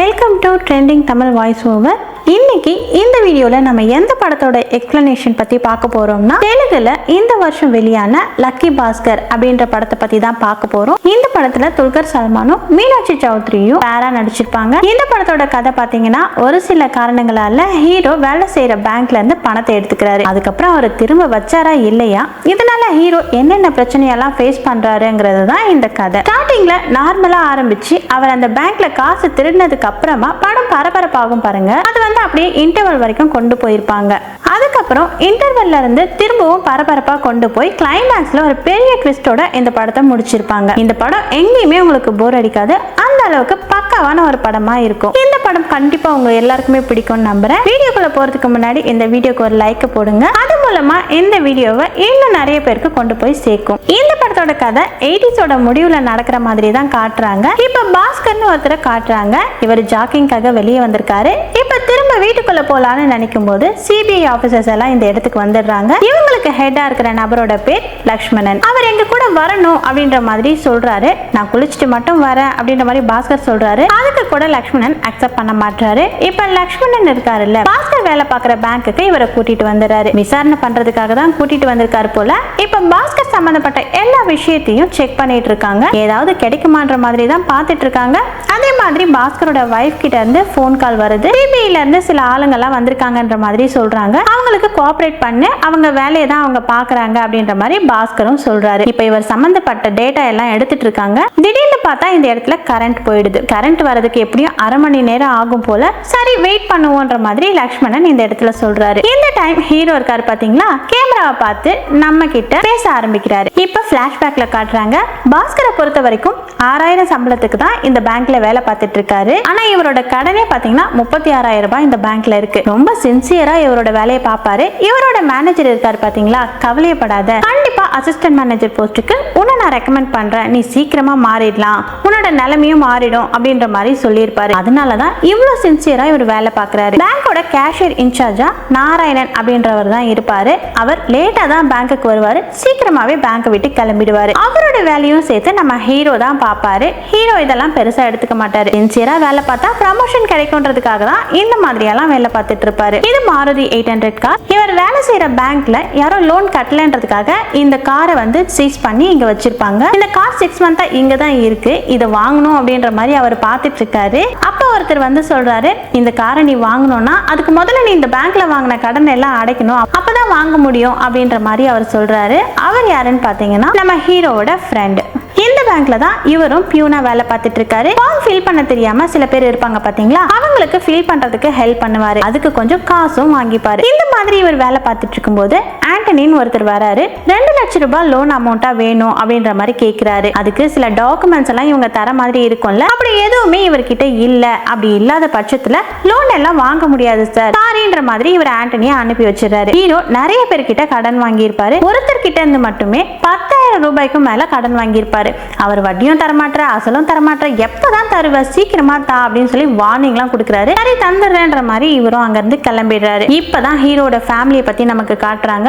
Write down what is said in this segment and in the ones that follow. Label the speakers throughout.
Speaker 1: Welcome to trending Tamil voice over. இன்னைக்கு இந்த வீடியோல நம்ம எந்த படத்தோட எக்ஸ்பிளனேஷன் பத்தி பார்க்க போறோம்னா, தெலுங்குல இந்த வருஷம் வெளியான லக்கி பாஸ்கர் அப்படின்ற படத்தை பத்தி தான் பார்க்க போறோம். இந்த படத்துல துல்கர் சல்மானும் மீனாட்சி சௌத்ரியும் பேரா நடிச்சிருப்பாங்க. இந்த படத்தோட கதை பாத்தீங்கன்னா, ஒரு சில காரணங்களால ஹீரோ வேலை செய்யற பேங்க்ல இருந்து பணத்தை எடுத்துக்கிறாரு. அதுக்கப்புறம் அவர் திரும்ப வச்சாரா இல்லையா, இதனால ஹீரோ என்னென்ன பிரச்சனையெல்லாம் ஃபேஸ் பண்றாருங்கிறது தான் இந்த கதை. ஸ்டார்டிங்ல நார்மலா ஆரம்பிச்சு அவர் அந்த பேங்க்ல காசு திருடினதுக்கு அப்புறமா படம் பரபரப்பாகும் பாருங்க. அது அப்படியே இன்டர்வல் வரைக்கும் கொண்டு போயிருப்பாங்க. அதுக்கப்புறம் இன்டர்வல்ல இருந்து திரும்பவும் பரபரப்பா கொண்டு போய் கிளைமேக்ஸ்ல ஒரு பெரிய ட்விஸ்டோட இந்த படத்தை முடிச்சிருப்பாங்க. இந்த படம் எங்கேயுமே உங்களுக்கு போர் அடிக்காது, அந்த அளவுக்கு பக்காவான ஒரு படமா இருக்கும். இந்த படம் கண்டிப்பா உங்க எல்லாருக்குமே பிடிக்கும்னு நம்புறேன். வீடியோக்குள்ள போறதுக்கு முன்னாடி இந்த வீடியோக்கு ஒரு லைக் போடுங்க. அது மூலமா இந்த வீடியோவை இன்னும் நிறைய பேருக்கு கொண்டு போய் சேர்க்கும். இந்த படத்தோட கதை 80s முடிவுல நடக்கிற மாதிரி தான் காட்டுறாங்க. இப்ப பாஸ்கர்னு ஒருத்தரை காட்டுறாங்க. இவர் ஜாக்கிங்காக வெளியே வந்திருக்காரு. இப்ப திரும்ப வீட்டுக்குள்ள போலான்னு நினைக்கும் போது சிபிஐ ஆபீசர்ஸ் எல்லாம் இந்த இடத்துக்கு வந்துடுறாங்க. இவங்களுக்கு ஹெட்டா இருக்கிற நபரோட பேர் லக்ஷ்மணன். அவர் எங்க கூட வரணும் அப்படின்ற மாதிரி சொல்றாரு. நான் குளிச்சுட்டு மட்டும் வரேன் அப்படின்ற மாதிரி பாஸ்கர் சொல்றாரு. அதுக்கு கூட லக்ஷ்மணன் அக்செப்ட் பண்ண மாட்டாரு. இப்ப லக்ஷ்மணன் இருக்காருல்ல, பாஸ்கர் வேலை பார்க்குற பேங்க்குக்கு இவரை கூட்டிட்டு வந்துடுறாரு. விசாரணை பண்றதுக்காக தான் கூட்டிட்டு வந்திருக்காரு போல. இப்ப பாஸ்கர் சம்பந்தப்பட்ட எல்லா விஷயத்தையும் செக் பண்ணிட்டு இருக்காங்க. ஏதாவது கிடைக்குமான்ற மாதிரி தான் பார்த்துட்டு இருக்காங்க. அதே மாதிரி பாஸ்கரோட வைஃப் கிட்ட இருந்து போன் கால் வருது. சிபிஐல இருந்து சில ஆளுங்கெல்லாம் வந்திருக்காங்கன்ற மாதிரி சொல்றாங்க. அவங்களுக்கு கோஆபரேட் பண்ணி அவங்க வேலையை தான் அவங்க பாக்குறாங்க அப்படின்ற மாதிரி பாஸ்கரும் சொல்றாரு. இப்ப இவர் சம்பந்தப்பட்ட டேட்டா எல்லாம் எடுத்துட்டு இருக்காங்க. திடீர்னு பார்த்தா இந்த இடத்துல கரண்ட் போயிடுது. கரண்ட் வரதுக்கு எப்படியும் அரை மணி நேரம் ஆகும் போல. சரி வெயிட் பண்ணுவோன்ற மாதிரி லக்ஷ்மணன் இந்த இடத்துல சொல்றாரு. இந்த டைம் ஹீரோ இருக்காரு பாத்தீங்களா, கேமராவை பார்த்து நம்ம கிட்ட பேச ஆரம்பிக்கிறாரு. இப்ப பிளாஷ்பேக்ல காட்டுறாங்க. பாஸ்கரை பொறுத்த வரைக்கும் 6000 சம்பளத்துக்கு தான் இந்த பேங்க்ல வேலை பார்த்துட்டு இருக்காரு. ஆனா இவரோட கடனே பாத்தீங்கன்னா 36,000 ரூபாய் இந்த பேங்க்ல இருக்கு. ரொம்ப சின்சியரா இவரோட வேலையை பார்ப்பாரு. இவரோட மேனேஜர் இருக்காரு பாத்தீங்களா, கவலையப்படாத, கண்டிப்பா அசிஸ்டன்ட் மேனேஜர் போஸ்ட்டுக்கு உன்னை நான் ரெக்கமெண்ட் பண்றேன், நீ சீக்கிரமா மாறிடலாம், உன்னோட நிலைமையும் மாறிடும் அப்படின்ற மாதிரி சொல்லியிருப்பாரு. அதனாலதான் இவ்வளவு சின்சியரா இவர் வேலை பார்க்கறாரு. பேங்கோட கேஷியர் இன்சார்ஜா நாராயணன் அப்படின்றவர் தான் இருப்பாரு. அவர் லேட்டா தான் பேங்க்குக்கு வருவாரு. சீக்கிரமாவே பேங்கை விட்டு கிளம்பிடுவாரு. அவரோட வேலையும் சேர்த்து நம்ம ஹீரோ தான் பாப்பாரு. ஹீரோ இதெல்லாம் பெருசா எடுத்துக்க மாட்டாரு. சின்சியரா வேலை பார்த்தா ப்ரமோஷன் கிடைக்கும்ன்றதுக்காக தான் இந்த மாதிரி எல்லாம் வேலை பார்த்துட்டு இருப்பாரு. இது மாருதி 800 கார். இவர் வேலை செய்யற பேங்க்ல யாரோ லோன் கட்டலன்றதுக்காக இந்த காரை வந்து சீஸ் பண்ணி இங்க வச்சிருப்பாங்க. இந்த கார் 6 மந்த்தா இங்க தான் இருக்கு. இதை வாங்கணும் அப்படின்ற மாதிரி அவர் பார்த்துட்டு இருக்காரு. அப்ப ஒருத்தர் வந்து சொல்றாரு, இந்த காரை நீ வாங்கணும்னா அதுக்கு முதல்ல நீ இந்த பேங்க்ல வாங்கின கடன் எல்லாம் அடைக்கணும், அப்பதான் வாங்க முடியும் அப்படின்ற மாதிரி அவர் சொல்றாரு. அவர் யாருன்னு பாத்தீங்கன்னா நம்ம ஹீரோவோட ஃப்ரெண்ட். இந்த பேங்க்ல தான் இவரும் பியூனா வேலை பார்த்துட்டு இருக்காரு. ஃபார்ம் ஃபில் பண்ண தெரியாம சில பேர் இருப்பாங்க பாத்தீங்களா, அவங்களுக்கு ஃபில் பண்றதுக்கு ஹெல்ப் பண்ணுவாரு. அதுக்கு கொஞ்சம் காசும் வாங்கிப்பாரு. இந்த மாதிரி இவர் வேலை பார்த்துட்டு இருக்கும்போது ஆண்டனின்னு ஒருத்தர் வராரு. 2 லட்சம் ரூபாய் லோன் அமௌண்டா வேணும் அப்படின்ற மாதிரி கேட்கிறாரு. அதுக்கு சில டாக்குமெண்ட்ஸ் எல்லாம் இவங்க தர மாதிரி இருக்கும்ல, அப்படி எதுவுமே இவர்கிட்ட இல்ல. அப்படி இல்லாத பட்சத்துல லோன் எல்லாம் வாங்க முடியாது சார், சாரின்ற மாதிரி இவர் ஆண்டனியை அனுப்பி வச்சிடறாரு. ஹீரோ நிறைய பேர்கிட்ட கடன் வாங்கியிருப்பாரு. ஒருத்தர் கிட்ட இருந்து மட்டுமே 10,000 ரூபாய்க்கு மேல கடன் வாங்கியிருப்பாரு. அவர் வட்டியும் தரமாட்டாரு, அசலும் தரமாட்டாரு, எப்பதான் தருவ, சீக்கிரமா தா அப்படின்னு சொல்லி வார்னிங் எல்லாம் கொடுக்குறாரு. சரி தந்துடுறேன்ற மாதிரி இவரும் அங்க இருந்து கிளம்பிடுறாரு. இப்பதான் ஹீரோட ஃபேமிலியை பத்தி நமக்கு காட்டுறாங்க.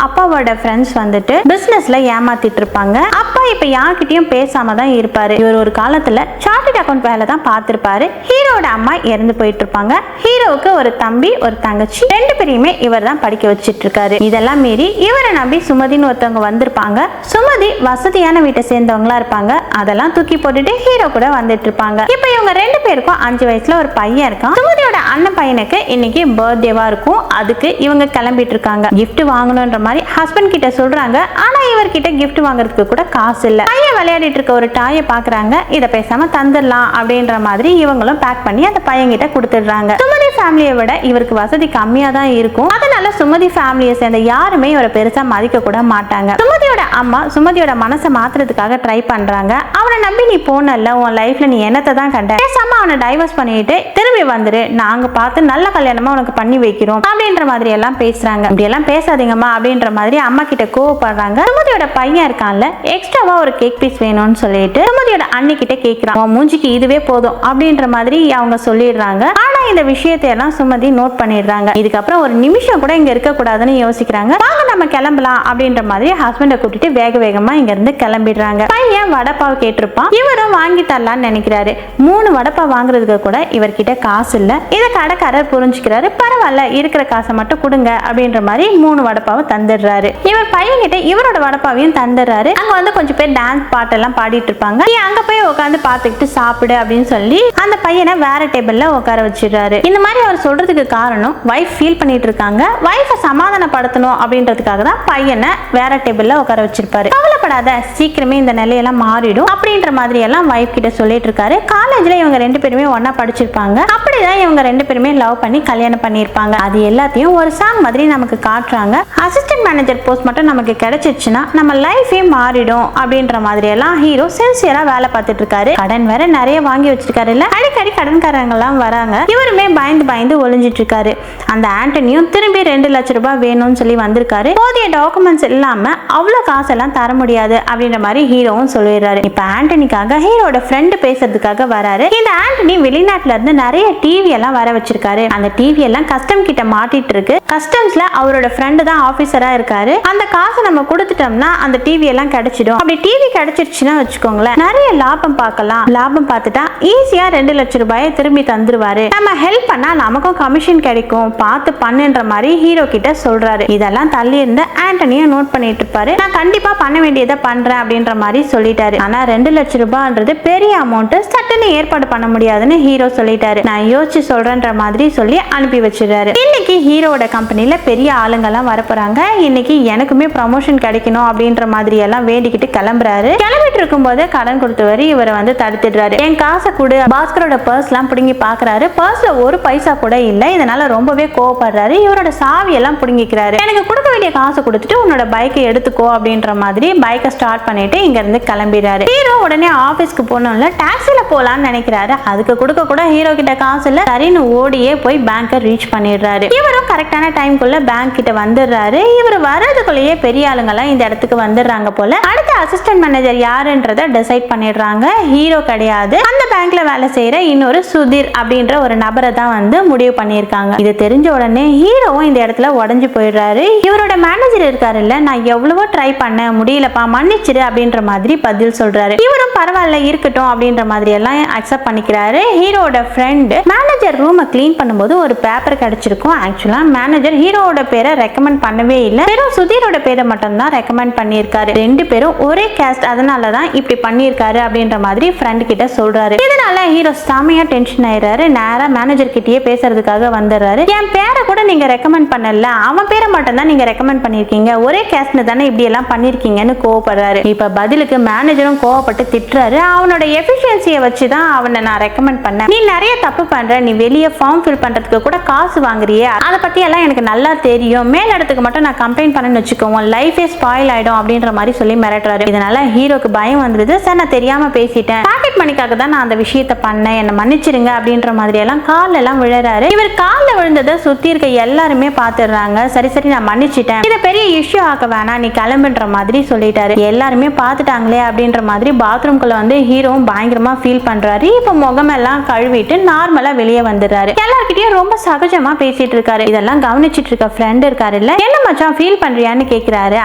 Speaker 1: அப்பாவோட ஃப்ரெண்ட்ஸ் வந்துட்டு பிசினஸ்ல ஏமாத்திட்டு இருப்பாங்க. அப்பா இப்ப யார்கிட்டயும் பேசாம தான் இருப்பாரு. இவர் ஒரு காலத்துல சார்ட்டர்ட் அக்கவுண்ட் வேலை தான் பார்த்திருப்பாரு. ஹீரோட அம்மா இறந்து போயிட்டு இருப்பாங்க. ஹீரோவுக்கு ஒரு தம்பி ஒரு தங்கச்சி, 2 பேரையுமே இவர் தான் படிக்க வச்சிட்டு இருக்காரு. இதெல்லாம் மீறி இவரை நம்பி சுமதின்னு ஒருத்தவங்க வந்திருப்பாங்க. சுமதி வசதியான வீட்டை சேர்ந்தவங்களா இருப்பாங்க. அதெல்லாம் தூக்கி போட்டுட்டு ஹீரோ கூட வந்துட்டு இருப்பாங்க. இப்ப இவங்க 2 பேருக்கும் 5 வயசுல ஒரு பையன் இருக்கான். சுமதியோட அண்ணன் பையனுக்கு இன்னைக்கு பர்த்டேவா இருக்கும். அதுக்கு இவங்க கிளம்பிட்டு இருக்காங்க. கிஃப்ட் வாங்கணும்ன்ற மாதிரி ஹஸ்பண்ட் கிட்ட சொல்றாங்க. ஆனா இவர்கிட்ட கிஃப்ட் வாங்குறதுக்கு கூட காசு இல்ல. பையன் விளையாடிட்டு இருக்க ஒரு டாயை பாக்குறாங்க. இத பேசாம தந்துடலாம் அப்படின்ற மாதிரி இவங்களும் பேக் பண்ணி அந்த பையன் கிட்ட கொடுத்துடுறாங்க. சுமதி ஃபேமிலியை விட இவருக்கு வசதி கம்மியா தான் இருக்கும். அதனால சுமதி ஃபேமிலியை சேர்ந்த யாருமே இவரை பெருசா மதிக்க கூட மாட்டாங்க. சுமதியோட அம்மா சுமதியோட மனசை மாத்துறதுக்காக ட்ரை பண்றாங்க. அவனை நம்பி நீ போனல, உன் லைஃப்ல நீ என்னத்தை தான் கண்ட, பேசாம அவனை டைவர்ஸ் பண்ணிட்டு திரும்பி வந்துரு, நாங்க பார்த்து நல்ல கல்யாணமா உனக்கு பண்ணி வைக்கிறோம் அப்படின்ற மாதிரி எல்லாம் பேசுறாங்க. இப்படி எல்லாம் பேசாதீங்கம்மா அப்படின்ற மாதிரி அம்மா கிட்ட கோவப்படுறாங்க. சுமதியோட பையன் இருக்கான்ல, எக்ஸ்ட்ராவா ஒரு கேக் பீஸ் வேணும்னு சொல்லிட்டு சுமதியோட அண்ணி கிட்ட கேக்குறான். உன் மூஞ்சிக்கு இதுவே போதும் அப்படின்ற மாதிரி அவங்க சொல்லிடுறாங்க. ஆனா இந்த விஷயத்தை எல்லாம் சுமதி நோட் பண்ணிடுறாங்க. இதுக்கப்புறம் ஒரு நிமிஷம் கூட இங்க இருக்க கூடாதுன்னு யோசிக்கிறாங்க. வாங்க நம்ம கிளம்பலாம் அப்படின்ற மாதிரி ஹஸ்பண்டை கூட்டிட்டு வேக வேகமா இங்க இருந்து கிளம்பிடுறாங்க. பையன் வடப்பாவை கேட்டிருப்பான். இவரும் வாங்கி தரலான்னு நினைக்கிறாரு. 3 வடப்பா வாங்குறதுக்கு கூட இவர்கிட்ட காசு இல்ல. இத கடைக்காரர் புரிஞ்சுக்கிறாரு. பரவாயில்ல, இருக்கிற காசை மட்டும் கொடுங்க அப்படின்ற மாதிரி 3 வடப்பாவை தந்துடுறாரு. இவர் பையன் கிட்ட இவரோட வடப்பாவையும் தந்துடுறாரு. அங்க வந்து கொஞ்சம் பேர் டான்ஸ் பாட்டெல்லாம் பாடிட்டு இருப்பாங்க. அங்க போய் உட்காந்து பார்த்துக்கிட்டு சாப்பிடு அப்படின்னு சொல்லி அந்த பையனை வேற டேபிள்ல உட்கார வச்சிடுறாரு. இந்த மாதிரி அவர் சொல்றதுக்கு காரணம் வைஃப் ஃபீல் பண்ணிட்டு இருக்காங்க. வைஃபை சமாதானப்படுத்தணும் அப்படின்றதுக்காக தான் பையனை வேற டேபிள்ல உட்கார வச்சிருப்பாரு. கவலைப்படாத, சீக்கிரமே இந்த நிலையெல்லாம் மாறிடும் அப்படின்ற மாதிரி எல்லாம் வைஃப் கிட்ட சொல்லிட்டு இருக்காரு. காலேஜ்ல இவங்க 2 பேருமே ஒன்னா படிச்சிருப்பாங்க. அப்படிதான் இவங்க 2 பேருமே லவ் பண்ணி கல்யாணம் பண்ணிருப்பாங்க. அது எல்லாத்தையும் ஒரு சாங் மாதிரி நமக்கு காட்டுறாங்க. அசிஸ்டன்ட் மேனேஜர் போஸ்ட் மட்டும் நமக்கு கிடைச்சிருச்சுன்னா நம்ம லைஃபே மாறிடும் அப்படின்ற மாதிரி எல்லாம் ஹீரோ சின்சியரா வேலை பார்த்துட்டு இருக்காரு. கடன் வேற நிறைய வாங்கி வச்சிருக்காரு இல்ல, அடிக்கடி கடன்காரங்க எல்லாம் வராங்க. இவருமே பயந்து பயந்து ஒளிஞ்சிட்டு இருக்காரு. அந்த ஆண்டனியும் திரும்பி 2 லட்சம் ரூபாய் வேணும்னு சொல்லி வந்திருக்காரு. போதிய டாக்குமெண்ட்ஸ் இல்லாம அவ்வளவு காசெல்லாம் தர முடியாது அப்படின்ற மாதிரி ஹீரோவும் சொல்லிடுறாரு. இப்ப ஆண்டனிக்காக ஹீரோட ஃப்ரெண்ட் பேசுறதுக்காக வராரு. இந்த ஆண்டனி வெளிநாட்டுல இருந்து நிறைய டிவி எல்லாம் வர வச்சிருக்காரு. அந்த டிவி எல்லாம் கஸ்டம் கிட்ட மாட்டிட்டு இருக்கு. கஸ்டம்ஸ்ல அவரோட ஃப்ரெண்டு தான் ஆபீசரா இருக்காரு. அந்த காசை நம்ம கொடுத்துட்டோம்னா அந்த டிவி எல்லாம் கிடைச்சிடும். அப்படி டிவி கிடைச்சிருச்சுன்னா வச்சுக்கோங்களேன், நிறைய லாபம் பார்க்கலாம். லாபம் பார்த்துட்டா ஈஸியா 2 லட்சம் ரூபாயை திரும்பி தந்துருவாரு. நம்ம ஹெல்ப் பண்ணா நமக்கும் கமிஷன் கிடைக்கும், பார்த்து பண்ணுன்ற மாதிரி ஹீரோ கிட்ட சொல்றாரு. இதெல்லாம் தள்ளி இருந்து ஆண்டனியா நோட் பண்ணிட்டு இருப்பாரு. நான் கண்டிப்பா பண்ண வேண்டியதை பண்றேன் அப்படின்ற மாதிரி சொல்லிட்டாரு. ஆனா 2 லட்சம் ரூபாய்ன்றது பெரிய அமௌண்ட், சட்டுன்னு ஏற்பாடு பண்ண முடியாதுன்னு ஹீரோ சொல்லிட்டாரு. நான் யோசிச்சு சொல்றேன்ற மாதிரி சொல்லி அனுப்பி வச்சிடுறாரு. இன்னைக்கு ஹீரோட கம்பெனில பெரிய ஆளுங்கெல்லாம் வரப்போறாங்க. இன்னைக்கு எனக்குமே ப்ரமோஷன் கிடைக்கணும் அப்படின்ற மாதிரி எல்லாம் வேண்டிக்கிட்டு கிளம்புறாரு. கிளம்பிட்டு இருக்கும்போது கடன் கொடுத்தவரு இவரை வந்து தடுத்துடுறாரு. என் காசை கொடு. பாஸ்கரோட பர்ஸ் எல்லாம் பிடுங்கி பாக்குறாரு. பர்ஸ்ல ஒரு பைசா கூட இல்ல. இதனால ரொம்பவே கோவப்படுறாரு. இவரோட சாவி எல்லாம் பிடுங்கிக்கிறாரு. எனக்கு கொடுக்க வேண்டிய காசை கொடுத்துட்டு உன்னோட பைக்கை எடுத்துக்கோ அப்படின்ற மாதிரி பைக்கை ஸ்டார்ட் பண்ணிட்டு இங்க இருந்து கிளம்பிடுறாரு. ஹீரோ உடனே ஆபீஸ்க்கு போனோம்ல டாக்ஸில போலான்னு நினைக்கிறாரு. அதுக்கு கொடுக்க கூட ஹீரோ கிட்ட காசு இல்ல. சரின்னு ஓடியே போய் பேங்கை ரீச் பண்ணிடுறாரு. இவரும் கரெக்டான டைம்குள்ள பேங்க் கிட்ட வந்துடுறாரு. இவர் வர்றதுக்குள்ளேயே பெரிய ஆளுங்கெல்லாம் இந்த இடத்துக்கு வந்துடுறாங்க போல. அடுத்த அசிஸ்டன்ட் மேனேஜர் யாருன்றத டிசைட் பண்ணிடுறாங்க. ஹீரோ கிடையாது, அந்த பேங்க்ல வேலை செய்யற இன்னொரு சுதீர் அப்படின்ற ஒரு நபரை தான் வந்து முடிவு பண்ணியிருக்காங்க. இது தெரிஞ்ச உடனே ஹீரோவும் இந்த இடத்துல உடஞ்சு போயிடுறாரு. இவரோட மேனேஜர் இருக்காரு இல்ல, நான் எவ்வளவோ ட்ரை பண்ண முடியலப்பா, மன்னிச்சிரு அப்படின்ற மாதிரி பதில் சொல்றாரு. இவரும் பரவாயில்ல இருக்கட்டும் அப்படின்ற மாதிரி எல்லாம் அக்செப்ட் பண்ணிக்கிறாரு. ஹீரோட ஃப்ரெண்ட் மேனேஜர் ரூமை கிளீன் பண்ணும்போது ஒரு பேப்பர் கிடைச்சிருக்கும். ஆக்சுவலா மேனேஜர் ஹீரோட பேரை ரெக்கமெண்ட் பண்ணவே இல்லை, வெறும் சுதீரோட பேரை மட்டும் தான் ரெக்கமெண்ட் பண்ணியிருக்காரு. 2 பேரும் ஒரே கேஸ்ட், அதனாலதான் இப்படி பண்ணியிருக்காரு அப்படின்ற மாதிரி ஃப்ரெண்ட் கிட்ட சொல்றாரு. இதனால ஹீரோ செமையா டென்ஷன் ஆயிடுறாரு. நேரா மேனேஜர் கிட்டயே பேசுறதுக்காக வந்துடுறாரு. என் பேரை கூட நீங்க ரெக்கமெண்ட் பண்ணல, அவன் பேரை மட்டும் தான் நீங்க ரெக்கமெண்ட் பண்ணிருக்கீங்க, ஒரே கேஸ்ட்னு தானே இப்படி எல்லாம் பண்ணிருக்கீங்கன்னு கோவப்படுறாரு. இப்ப பதிலுக்கு மேனேஜரும் கோவப்பட்டு திட்டுறாரு. அவனோட எஃபிஷியன்சியை வச்சுதான் அவனை நான் ரெக்கமெண்ட் பண்ணேன். நீ நிறைய தப்பு பண்ற, நீ வெளியே ஃபார்ம் ஃபில் பண்றதுக்கு கூட காசு வாங்குறியே, அதை பத்தி எல்லாம் எனக்கு நல்லா தெரியும். மேல் இடத்துக்கு மட்டும் நான் கம்ப்ளைண்ட் பண்ணேன்னு வச்சுக்கோங்க, லைஃபே ஸ்பாயில் ஆயிடும் அப்படின்ற மாதிரி சொல்லி மிரட்டுறாரு. இதனால ஹீரோக்கு பயம் வந்துருது. சார் நான் தெரியாம பேசிட்டேன், பாக்கெட் மணிக்காக தான் நான் அந்த விஷயத்தை பண்ணேன், என்ன மன்னிச்சிருங்க அப்படின்ற மாதிரி எல்லாம் கால்ல எல்லாம் விழுறாரு. இவர் கால்ல விழுந்ததை சுத்தி இருக்க எல்லாருமே பாத்துடுறாங்க. சரி சரி நான் மன்னிச்சிட்டேன், இதை பெரிய இஷ்யூ ஆக்க வேணாம், நீ கிளம்புன்ற மாதிரி சொல்லிட்டாரு. எல்லாருமே பாத்துட்டாங்களே அப்படின்ற மாதிரி பாத்ரூம்குள்ள வந்து ஹீரோவும் பயங்கரமா ஃபீல் பண்றாரு. இப்ப முகமெல்லாம் கழுவிட்டு நார்மலா வெளியே வந்துடுறாரு. எல்லார்கிட்டயும் ரொம்ப சகஜமா பேசிட்டு இருக்காரு. இதெல்லாம் கவனிச்சிட்டு இருக்க ஃப்ரெண்ட் இருக்காரு இல்ல, என்ன மச்சான் ஃபீல் பண்றியான்னு கேக்குறாரு.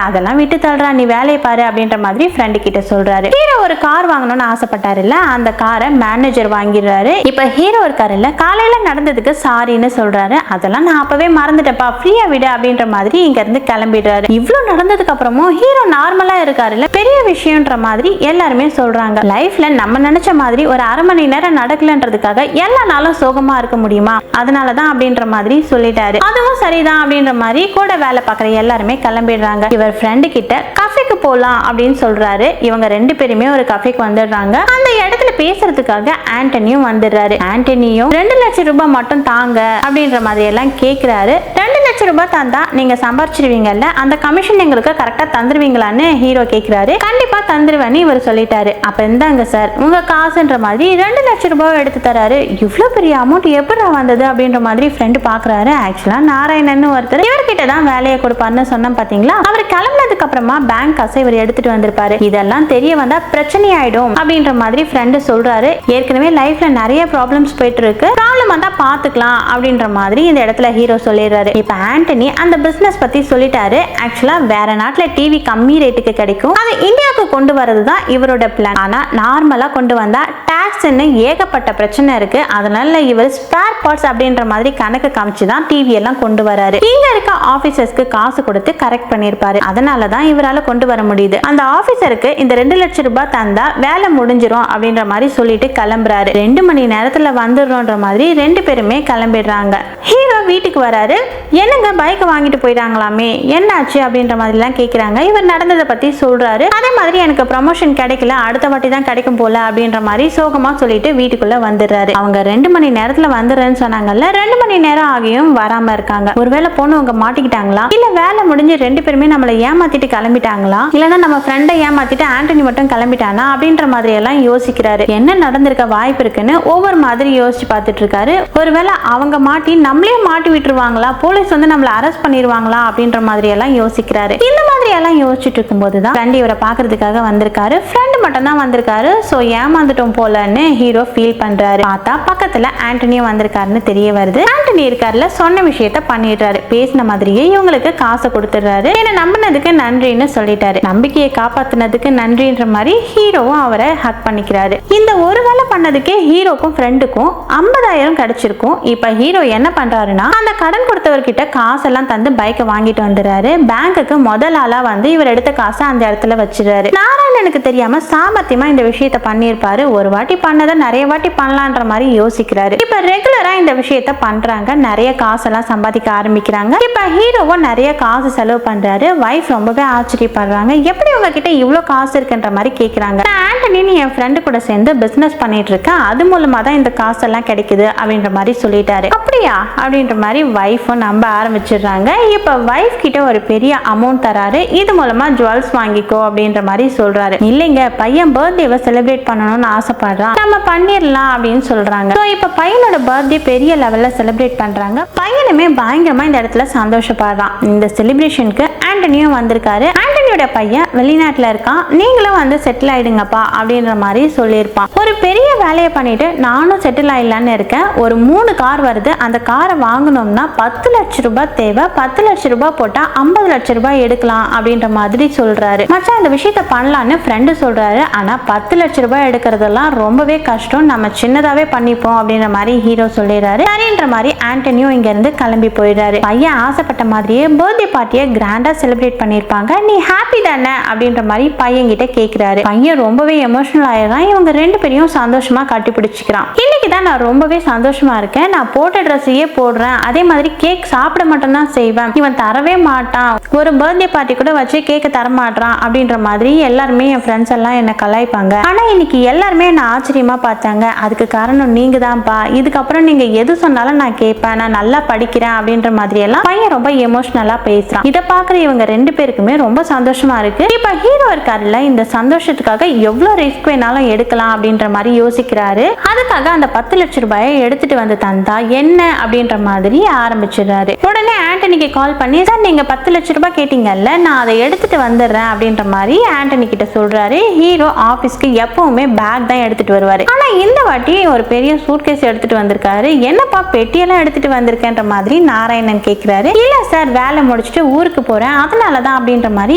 Speaker 1: அதெல்லாம் விட்டு தள்ளுறா, நீ வேலையை பாரு அப்படின்ற மாதிரி ஃப்ரெண்ட் கிட்ட சொல்றாரு. ஹீரோ ஒரு கார் வாங்கணும்னு ஆசைப்பட்டாரு இல்ல, அந்த காரை மேனேஜர் வாங்கிடுறாரு. இப்ப ஹீரோ இருக்காரு இல்ல, காலையில நடந்ததுக்கு சாரின்னு சொல்றாரு. அதெல்லாம் நான் அப்பவே மறந்துட்டப்பா, ஃப்ரீயா விடு அப்படின்ற மாதிரி இங்க இருந்து கிளம்பிடுறாரு. இவ்வளவு நடந்ததுக்கு அப்புறமும் ஹீரோ நார்மலா இருக்காரு இல்ல, பெரிய விஷயம்ன்ற மாதிரி எல்லாருமே சொல்றாங்க. லைஃப்ல நம்ம நினைச்ச மாதிரி ஒரு அரை மணி நேரம் நடக்கலன்றதுக்காக எல்லா நாளும் சோகமா இருக்க முடியுமா, அதனாலதான் அப்படின்ற மாதிரி சொல்லிட்டாரு. அதுவும் சரிதான் அப்படின்ற மாதிரி கூட வேலை பார்க்குற எல்லாருமே கிளம்பிடுறாங்க. இவர் ஃப்ரெண்டு கிட்ட கஃபேக்கு போலாம் அப்படின்னு சொல்றாரு. இவங்க 2 பேருமே ஒரு கஃபேக்கு வந்துடுறாங்க. அந்த இடத்துல பேசுறதுக்காக ஆண்டனியும் வந்துடுறாரு. ஆண்டனியும் 2 லட்சம் ரூபாய் மட்டும் தாங்க அப்படின்ற மாதிரி எல்லாம் கேட்கிறாரு. 2 லட்சம் ரூபாய் தந்தா நீங்க சம்பாரிச்சிருவீங்கல்ல, அந்த கமிஷன் எங்களுக்கு கரெக்டா தந்துருவீங்களான்னு ஹீரோ கேக்குறாரு. கண்டிப்பா தந்துருவேன்னு இவர் சொல்லிட்டாரு. அப்ப இந்தாங்க சார் உங்க காசுன்ற மாதிரி 2 லட்சம் ரூபாய் எடுத்து தராரு. இவ்வளவு பெரிய அமௌண்ட் எப்படி வந்தது அப்படின்ற மாதிரி ஃப்ரெண்டு பாக்குறாரு. ஆக்சுவலா நாராயணன் ஒருத்தர் இவர்கிட்ட தான் வேலையை கொடுப்பாருன்னு சொன்னேன் பாத்தீங்களா. அவர் கிளம்பினதுக்கு அப்புறமா பேங்க் காசை இவர் எடுத்துட்டு வந்திருப்பாரு. இதெல்லாம் தெரிய வந்தா பிரச்சனை ஆயிடும் அப்படின்ற மாதிரி ஃப்ரெண்டு சொல்றாரு. ஏற்கனவே லைஃப்ல நிறைய ப்ராப்ளம்ஸ் போயிட்டு இருக்கு, ப்ராப்ளம் வந்தா பாத்துக்கலாம் அப்படின்ற மாதிரி இந்த இடத்துல ஹீரோ சொல்லிடுறாரு. இப்ப ஆண்டனி அந்த பிசினஸ் பத்தி சொல்லிட்டாரு. ஆக்சுவலா வேற நாட்டுல டிவி கம்மி ரேட்டுக்கு கிடைக்கும், அது இந்தியாவுக்கு கொண்டு வரதுதான் இவரோட பிளான். ஆனா நார்மலா கொண்டு வந்தா டாக்ஸ்ன்னு ஏகப்பட்ட பிரச்சனை இருக்கு. அதனால இவர் ஸ்பேர் பார்ட்ஸ் அப்படின்ற மாதிரி கணக்கு காமிச்சுதான் டிவி எல்லாம் கொண்டு வராரு. இங்க இருக்க ஆபீசர்ஸ்க்கு காசு கொடுத்து கரெக்ட் பண்ணிருப்பாரு. அதனாலதான் இவரால கொண்டு வர முடியுது. அந்த ஆபீசருக்கு இந்த 2 லட்சம் ரூபாய் தந்தா வேலை முடிஞ்சிரும் அப்படின்ற மாதிரி சொல்லிட்டு கிளம்புறாரு. 2 மணி நேரத்துல வந்துடுறோன்ற மாதிரி 2 பேருமே கிளம்பிடுறாங்க. ஹீரோ வீட்டுக்கு வராரு. என்னங்க பைக் வாங்கிட்டு போயிட்டாங்களாமே, என்னாச்சு அப்படின்ற மாதிரி எல்லாம் கேக்குறாங்க. இவர் நடந்ததை பத்தி சொல்றாரு. அதே மாதிரி எனக்கு ப்ரமோஷன் கிடைக்கல, அடுத்த வாட்டி தான் கிடைக்கும் போல அப்படின்ற மாதிரி சோகமா சொல்லிட்டு வீட்டுக்குள்ள வந்துடுறாரு. அவங்க 2 மணி நேரத்துல வந்துடுறேன்னு சொன்னாங்கல்ல, 2 மணி நேரம் ஆகியும் வராம இருக்காங்க. ஒருவேளை பொண்ணுங்க மாட்டிக்கிட்டாங்களா, இல்ல வேலை முடிஞ்சு 2 பேருமே நம்மளை ஏமாத்திட்டு கிளம்பிட்டாங்களா, இல்லன்னா நம்ம ஃப்ரெண்டை ஏமாத்திட்டு ஆண்டனி மட்டும் கிளம்பிட்டானா அப்படின்ற மாதிரி எல்லாம் யோசிக்கிறாரு. என்ன நடந்திருக்க வாய்ப்பு இருக்குன்னு ஒவ்வொரு மாதிரி யோசிச்சு பார்த்துட்டு இருக்காரு. ஒருவேளை அவங்க மாட்டி நம்மளே மாட்டி விட்டுருவாங்களா, போலீஸ் வந்து நம்மள அரெஸ்ட் பண்ணிடுவாங்களா அப்படின்ற மாதிரி எல்லாம் யோசிக்கிறாரு. இந்த மாதிரி எல்லாம் யோசிச்சுட்டு இருக்கும்போது தான் ஃப்ரெண்ட் இவரை பாக்குறதுக்காக வந்திருக்காரு. ஃப்ரெண்ட் மட்டும் தான் வந்திருக்காரு. சோ ஏமாந்துட்டோம் போலன்னு ஹீரோ ஃபீல் பண்றாரு. பார்த்தா பக்கத்துல ஆண்டனியும் வந்திருக்காருன்னு தெரிய வருது. ஆண்டனி இருக்காருல, சொன்ன விஷயத்த பண்ணிடுறாரு. பேசின மாதிரியே இவங்களுக்கு காசை கொடுத்துடுறாரு. என்ன நம்பினதுக்கு நன்றின்னு சொல்லிட்டாரு. நம்பிக்கையை காப்பாத்தினதுக்கு நன்றின்ற மாதிரி ஹீரோவும் அவரை ஹக் பண்ணிக்கிறாரு. இந்த ஒரு வேலை பண்ணதுக்கே ஹீரோக்கும் ஃப்ரெண்டுக்கும் 50,000 கிடைச்சிருக்கும். இப்ப ஹீரோ என்ன பண்றாருன்னா, அந்த கடன் கொடுத்தவர்கிட்ட காசெல்லாம் தந்து பைக்கை வாங்கிட்டு வந்துடுறாரு. பேங்குக்கு முதல் ஆளா வந்து இவர் எடுத்த காசை அந்த இடத்துல வச்சிருக்காரு. நாராயணனுக்கு தெரியாம சாமர்த்தியமா இந்த விஷயத்த பண்ணிருப்பாரு. ஒரு வாட்டி பண்ணதை நிறைய வாட்டி பண்ணலான்ற மாதிரி யோசிக்கிறாரு. இப்ப ரெகுலரா இந்த விஷயத்த பண்றாங்க. நிறைய காசெல்லாம் சம்பாதிக்க ஆரம்பிக்கிறாங்க. இப்ப ஹீரோவும் நிறைய காசு செலவு பண்றாரு. வைஃப் ரொம்பவே ஆச்சரியப்படுறாங்க. எப்படி உங்ககிட்ட இவ்வளவு காசு இருக்குன்ற மாதிரி கேக்குறாங்க. ஆண்டனி என் ஃப்ரெண்டு கூட சேர்ந்து பிசினஸ் பண்ணிட்டு இருக்கேன், அது மூலமா தான் இந்த காசெல்லாம் கிடைக்குது அப்படின்ற மாதிரி சொல்லிட்டாரு. அப்படியா அப்படின்ற மாதிரி வைஃபும் நம்ப ஆரம்பிச்சிடுறாங்க. இப்ப வைஃப் கிட்ட ஒரு பெரிய அமௌண்ட் தராரு. இது மூலமா ஜுவல்ஸ் வாங்கிக்கோ அப்படின்ற மாதிரி சொல்றாரு. இல்லைங்க, பையன் பர்த்டேவை செலிப்ரேட் பண்ணணும்னு ஆசைப்படுறான், நம்ம பண்ணிடலாம் அப்படின்னு சொல்றாங்க. இப்ப பையனோட பர்த்டே பெரிய லெவல்ல செலிப்ரேட் பண்றாங்க. பையனுமே பயங்கரமா இந்த இடத்துல சந்தோஷப்படுறான். இந்த செலிப்ரேஷனுக்கு ஆண்டனியும் வந்திருக்காரு. ஆண்டனியோட பையன் வெளிநாட்டுல இருக்கான், நீங்களும் வந்து செட்டில் ஆயிடுங்கப்பா அப்படின்ற மாதிரி சொல்லியிருப்பான். ஒரு பெரிய வேலையை பண்ணிட்டு நானும் செட்டில் ஆயிடலான்னு இருக்கேன். ஒரு 3 கார் வருது, அந்த காரை வாங்கணும்னா 10 லட்சம் ரூபாய் தேவை. 10 லட்சம் ரூபாய் போட்டா 50 லட்சம் ரூபாய் எடுக்கலாம் அப்படின்ற மாதிரி சொல்றாரு. மச்சான் இந்த விஷயத்த பண்ணலான்னு ஃப்ரெண்டு சொல்றாரு. ஆனா 10 லட்சம் ரூபாய் எடுக்கிறதெல்லாம் ரொம்பவே கஷ்டம், நம்ம சின்னதாவே பண்ணிப்போம் அப்படின்ற மாதிரி ஹீரோ சொல்லிடுறாரு. சரின்ற மாதிரி ஆண்டனியும் இங்க இருந்து கிளம்பி போயிடுறாரு. பையன் ஆசைப்பட்ட மாதிரியே பர்த்டே பார்ட்டியை கிராண்டா செலிப்ரேட் பண்ணிருப்பாங்க. நீ ஹாப்பி தானே அப்படின்ற மாதிரி பையன் கிட்ட கேக்குறாரு. பையன் ரொம்பவே எமோஷனல் ஆயிடுறான். இவங்க 2 பேரையும் சந்தோஷமா கட்டி பிடிச்சிக்கிறான். இன்னைக்கு தான் நான் ரொம்பவே சந்தோஷமா இருக்கேன், நான் போட்ட ட்ரெஸ்ஸையே போடுறேன், அதே மாதிரி கேக் சாப்பிட மட்டும் தான் செய்வேன், இவன் தரவே மாட்டான், ஒரு பர்த்டே பார்ட்டி கூட வச்சு கேக்க தர மாட்டான் அப்படின்ற மாதிரி எல்லாருமே என் ஃப்ரெண்ட்ஸ் எல்லாம் என்ன கலாய்ப்பாங்க. ஆனா இன்னைக்கு எல்லாருமே என்ன ஆச்சரியமா பார்த்தாங்க. அதுக்கு காரணம் நீங்க தான்ப்பா, இதுக்கப்புறம் நீங்க எது சொன்னாலும் நான் கேட்பேன், நான் நல்லா படிக்கிறேன் அப்படின்ற மாதிரி எல்லாம் பையன் ரொம்ப எமோஷனலா பேசுறான். இதை பாக்குற இவங்க 2 பேருக்குமே ரொம்ப சந்தோஷமா இருக்கு. இப்ப ஹீரோ இருக்காருல்ல, இந்த சந்தோஷத்துக்காக எவ்வளவு ரிஸ்க் வேணாலும் எடுக்கலாம் அப்படின்ற மாதிரி யோசிக்கிறாரு. அதுக்காக அந்த 10 லட்சம் ரூபாயை எடுத்துட்டு வந்து தந்தா என்ன அப்படின்ற மாதிரி ஆரம்பிச்சிடுறாரு. உடனே ஆண்டனிக்கு கால் பண்ணி, சார் நீங்க 10 லட்சம் ரூபாய் கேட்டீங்கல்ல, நான் அதை எடுத்துட்டு வந்துடுறேன் அப்படின்ற மாதிரி ஆண்டனி கிட்ட சொல்றாரு. ஹீரோ ஆபீஸ்க்கு எப்பவுமே பேக் தான் எடுத்துட்டு வருவாரு. ஆனா இந்த வாட்டி ஒரு பெரிய சூட்கேஸ் எடுத்துட்டு வந்திருக்காரு. என்னப்பா பெட்டியெல்லாம் எடுத்துட்டு வந்திருக்கேன்ற மாதிரி நாராயணன் கேட்கிறாரு. இல்ல சார், வேலை முடிச்சுட்டு ஊருக்கு போறேன், அதனாலதான் அப்படின்ற மாதிரி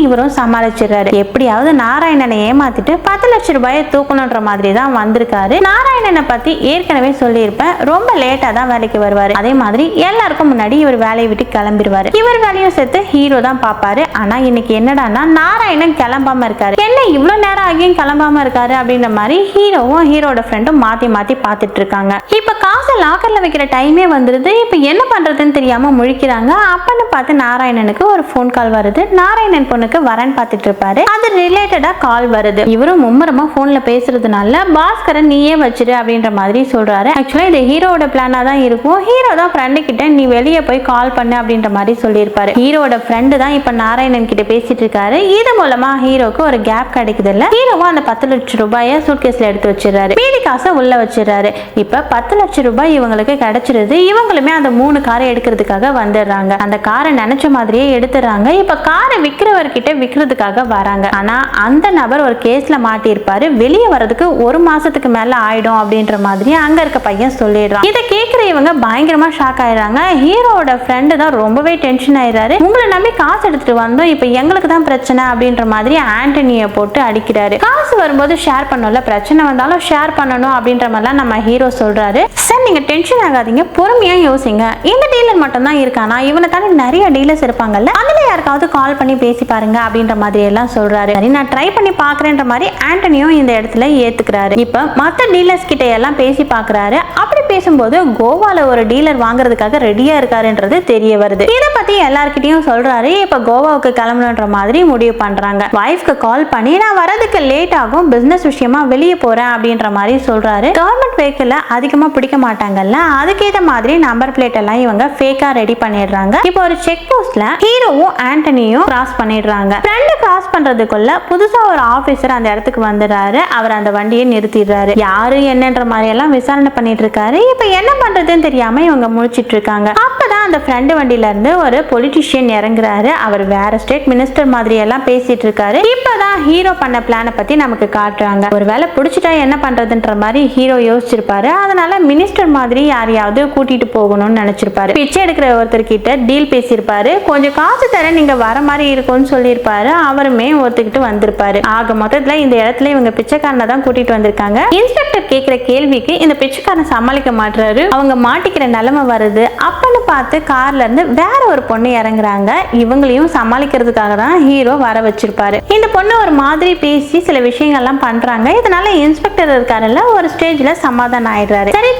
Speaker 1: இவரும் சமாளிச்சிடுறாரு. எப்படியாவது நாராயணனை ஏமாத்திட்டு 10 லட்சம் ரூபாயை தூக்கணுன்ற மாதிரி தான் வந்திருக்காரு. நாராயணனை பத்தி ஏற்கனவே சொல்லியிருப்பேன், ரொம்ப லேட்டா தான் வேலைக்கு வருவாரு. அதே மாதிரி எல்லாருக்கும் முன்னாடி இவர் வேலையை விட்டு கிளம்பிடுவாரு. இவர் வேலையும் சேர்த்து ஹீரோ தான் பாப்பாரு. ஆனா இன்னைக்கு என்னடான்னா நாராயணன் கிளம்பாம இருக்காரு. என்ன இவ்வளவு நேரம் ஆகியும் கிளம்பாம இருக்காரு அப்படின்ற மாதிரி ஹீரோவும் ஹீரோட ஃப்ரெண்டும் மாத்தி மாத்தி பாத்துட்டு இருக்காங்க. இப்ப காசை லாக்கர்ல வைக்கிற டைமே வந்துருது. இப்ப என்ன பண்றதுன்னு தெரியாம முழிக்கிறாங்க. அப்பன்னு பார்த்து நாராயணனுக்கு ஒரு போன் கால் வருது. நாராயணன் பொண்ணுக்கு வரேன்னு பார்த்துட்டு இருப்பாரு. அது ரிலேட்டடா கால் வருது. இவரும் மும்மரமா போன்ல பேசுறதுனால பாஸ்கரை நீயே வச்சிரு அப்படின்ற மாதிரி சொல்றாரு. ஆக்சுவலா இது ஹீரோட பிளானா தான் இருக்கும். ஹீரோ தான் ஃப்ரெண்டு கிட்ட நீ வெளியே போய் கால் பண்ணு அப்படின்ற மாதிரி சொல்லியிருப்பாரு. ஹீரோட ஃப்ரெண்டு தான் இப்ப நாராயணன் கிட்ட பேசிட்டு இருக்காரு. இது மூலமா ஹீரோக்கு ஒரு கேப் கிடைக்குது இல்ல. ஹீரோவும் அந்த 10 லட்சம் ரூபாயை சூட்கேஸ்ல எடுத்து வச்சிடறாரு. மீதி காசை உள்ள வச்சிடறாரு. இப்ப 10 லட்சம் ரூபாய் இவங்களுக்கு கிடைச்சிருது. இவங்களுமே அந்த 3 காரை எடுக்கிறதுக்காக வந்துடுறாங்க. அந்த காரை நினைச்ச மாதிரியே எடுத்துறாங்க. இப்ப காரை விற்கிறவர்கிட்ட விற்கிறதுக்காக வராங்க. ஆனா அந்த நபர் ஒரு கேஸ்ல மாட்டியிருப்பாரு. வெளியே வரதுக்கு 1 மாசத்துக்கு மேல ஆயிடும் அப்படின்ற மாதிரி அங்க இருக்க பையன் சொல்லிடுறான். இதை கேட்கிற இவங்க பயங்கரமா ஷாக் ஆயிடுறாங்க. ஹீரோட ஃப்ரெண்டு தான் ரொம்பவே டென்ஷன் ஆயிடுறாரு. உங்களை நம்பி காசு எடுத்துட்டு வந்தோம், இப்ப எங்களுக்கு தான் பிரச்சனை அப்படின்ற மாதிரி ஆண்டனியை போட்டு அடிக்கிறாரு. காசு வரும்போது ஷேர் பண்ணல, பிரச்சனை வந்தாலும் ஷேர் பண்ணணும் அப்படின்ற மாதிரிலாம் நம்ம ஹீரோ சொல்றாரு. சார் நீங்க டென்ஷன் ஆகாதீங்க, பொறுமையா யோசிங்க. இந்த டீலர் மட்டும் தான் இருக்கானா, இவனை தானே நிறைய டீலர்ஸ் இருப்பாங்கல்ல, அதுல யாருக்காவது கால் பண்ணி பேசி பாருங்க அப்படின்ற மாதிரி எல்லாம் சொல்றாரு. சரி நான் ட்ரை பண்ணி பாக்குறேன்ற மாதிரி ஆண்டனியும் இந்த இடத்துல ஏத்துக்கிறாரு. இப்ப மத்த டீலர்ஸ் கிட்ட எல்லாம் பேசி பாக்குறாரு. அப்படி பேசும்போது கோவால ஒரு டீலர் வாங்குறதுக்காக ரெடியா இருக்காருன்றது தெரிய வருது. இத பத்தி எல்லார்கிட்டயும் சொல்றாரு. இப்ப கோவாவுக்கு கிளம்பணுன்ற மாதிரி முடிவு பண்றாங்க. வைஃப்க்கு கால் பண்ணி நான் வரதுக்கு லேட் ஆகும், பிசினஸ் விஷயமா வெளியே போறேன் அப்படின்ற மாதிரி சொல்றாரு. கவர்மெண்ட் வெஹிக்கிள் அதிகமா பிடிக்க மாட்டாங்கல்ல, அதுக்கேற்ற மாதிரி நம்பர் பிளேட் எல்லாம் இவங்க ஃபேக்கா ரெடி பண்ணிடுறாங்க. இப்போ ஒரு செக் போஸ்ட்ல ஹீரோவும் ஆண்டனியும் கிராஸ் பண்ணிடுறாங்க. ஃப்ரெண்ட் கிராஸ் பண்றதுக்குள்ள புதுசா ஒரு ஆபீசர் அந்த இடத்துக்கு வந்துடுறாரு. அவர் அந்த வண்டியை நிறுத்திடுறாரு. யாரு என்னன்ற மாதிரி எல்லாம் விசாரணை பண்ணிட்டு இருக்காரு. இப்ப என்ன பண்றதுன்னு தெரியாம இவங்க முழிச்சிட்டு இருக்காங்க. அப்பதான் அந்த ஃப்ரெண்ட் வண்டியில இருந்து ஒரு பொலிட்டிஷியன் இறங்குறாரு. அவர் வேற ஸ்டேட் மினிஸ்டர் மாதிரி எல்லாம் பேசிட்டு இருக்காரு. இப்பதான் ஹீரோ பண்ண பிளானை பத்தி நமக்கு காட்டுறாங்க. ஒருவேளை பிடிச்சிட்டா என்ன பண்றதுன்ற மாதிரி ஹீரோ யோசிச்சிருப்பாரு. அதனால மினிஸ்டர் மாதிரி யாரையாவது கூட்டிட்டு போகணும்னு நினைச்சிருப்பாரு. பிச்சை எடுக்கிற ஒருத்தர் கிட்ட டீல் பேசியிருப்பாரு. கொஞ்சம் காசு தர நீங்க வர மாதிரி இருக்கும்னு சொல்லியிருப்பாரு. அவருமே ஒத்துக்கிட்டு வந்திருப்பாரு. ஆக மொத்தத்துல இந்த இடத்துல இவங்க பிச்சைக்காரனை தான் கூட்டிட்டு வந்திருக்காங்க. இன்ஸ்பெக்டர் கேட்கிற கேள்விக்கு இந்த பிச்சைக்காரன் சமாளிக்க மாட்டாரு. அவங்க மாட்டிக்கிற நிலைமை வருது. அப்பன்னு பார்த்து கார்ல இருந்து வேற ஒரு பொண்ணு இறங்குறாங்க. இவங்களையும் சமாளிக்கிறதுக்காக தான் ஹீரோ வர வச்சிருப்பாரு. இந்த பொண்ணு ஒரு மாதிரி பேசி சில விஷயங்கள்லாம் பண்றாங்க. இதனால இன்ஸ்பெக்டர் இருக்காருல்ல, ஒரு ஸ்டேஜ்ல சமாதானம் ஆயிடுறாரு. சரி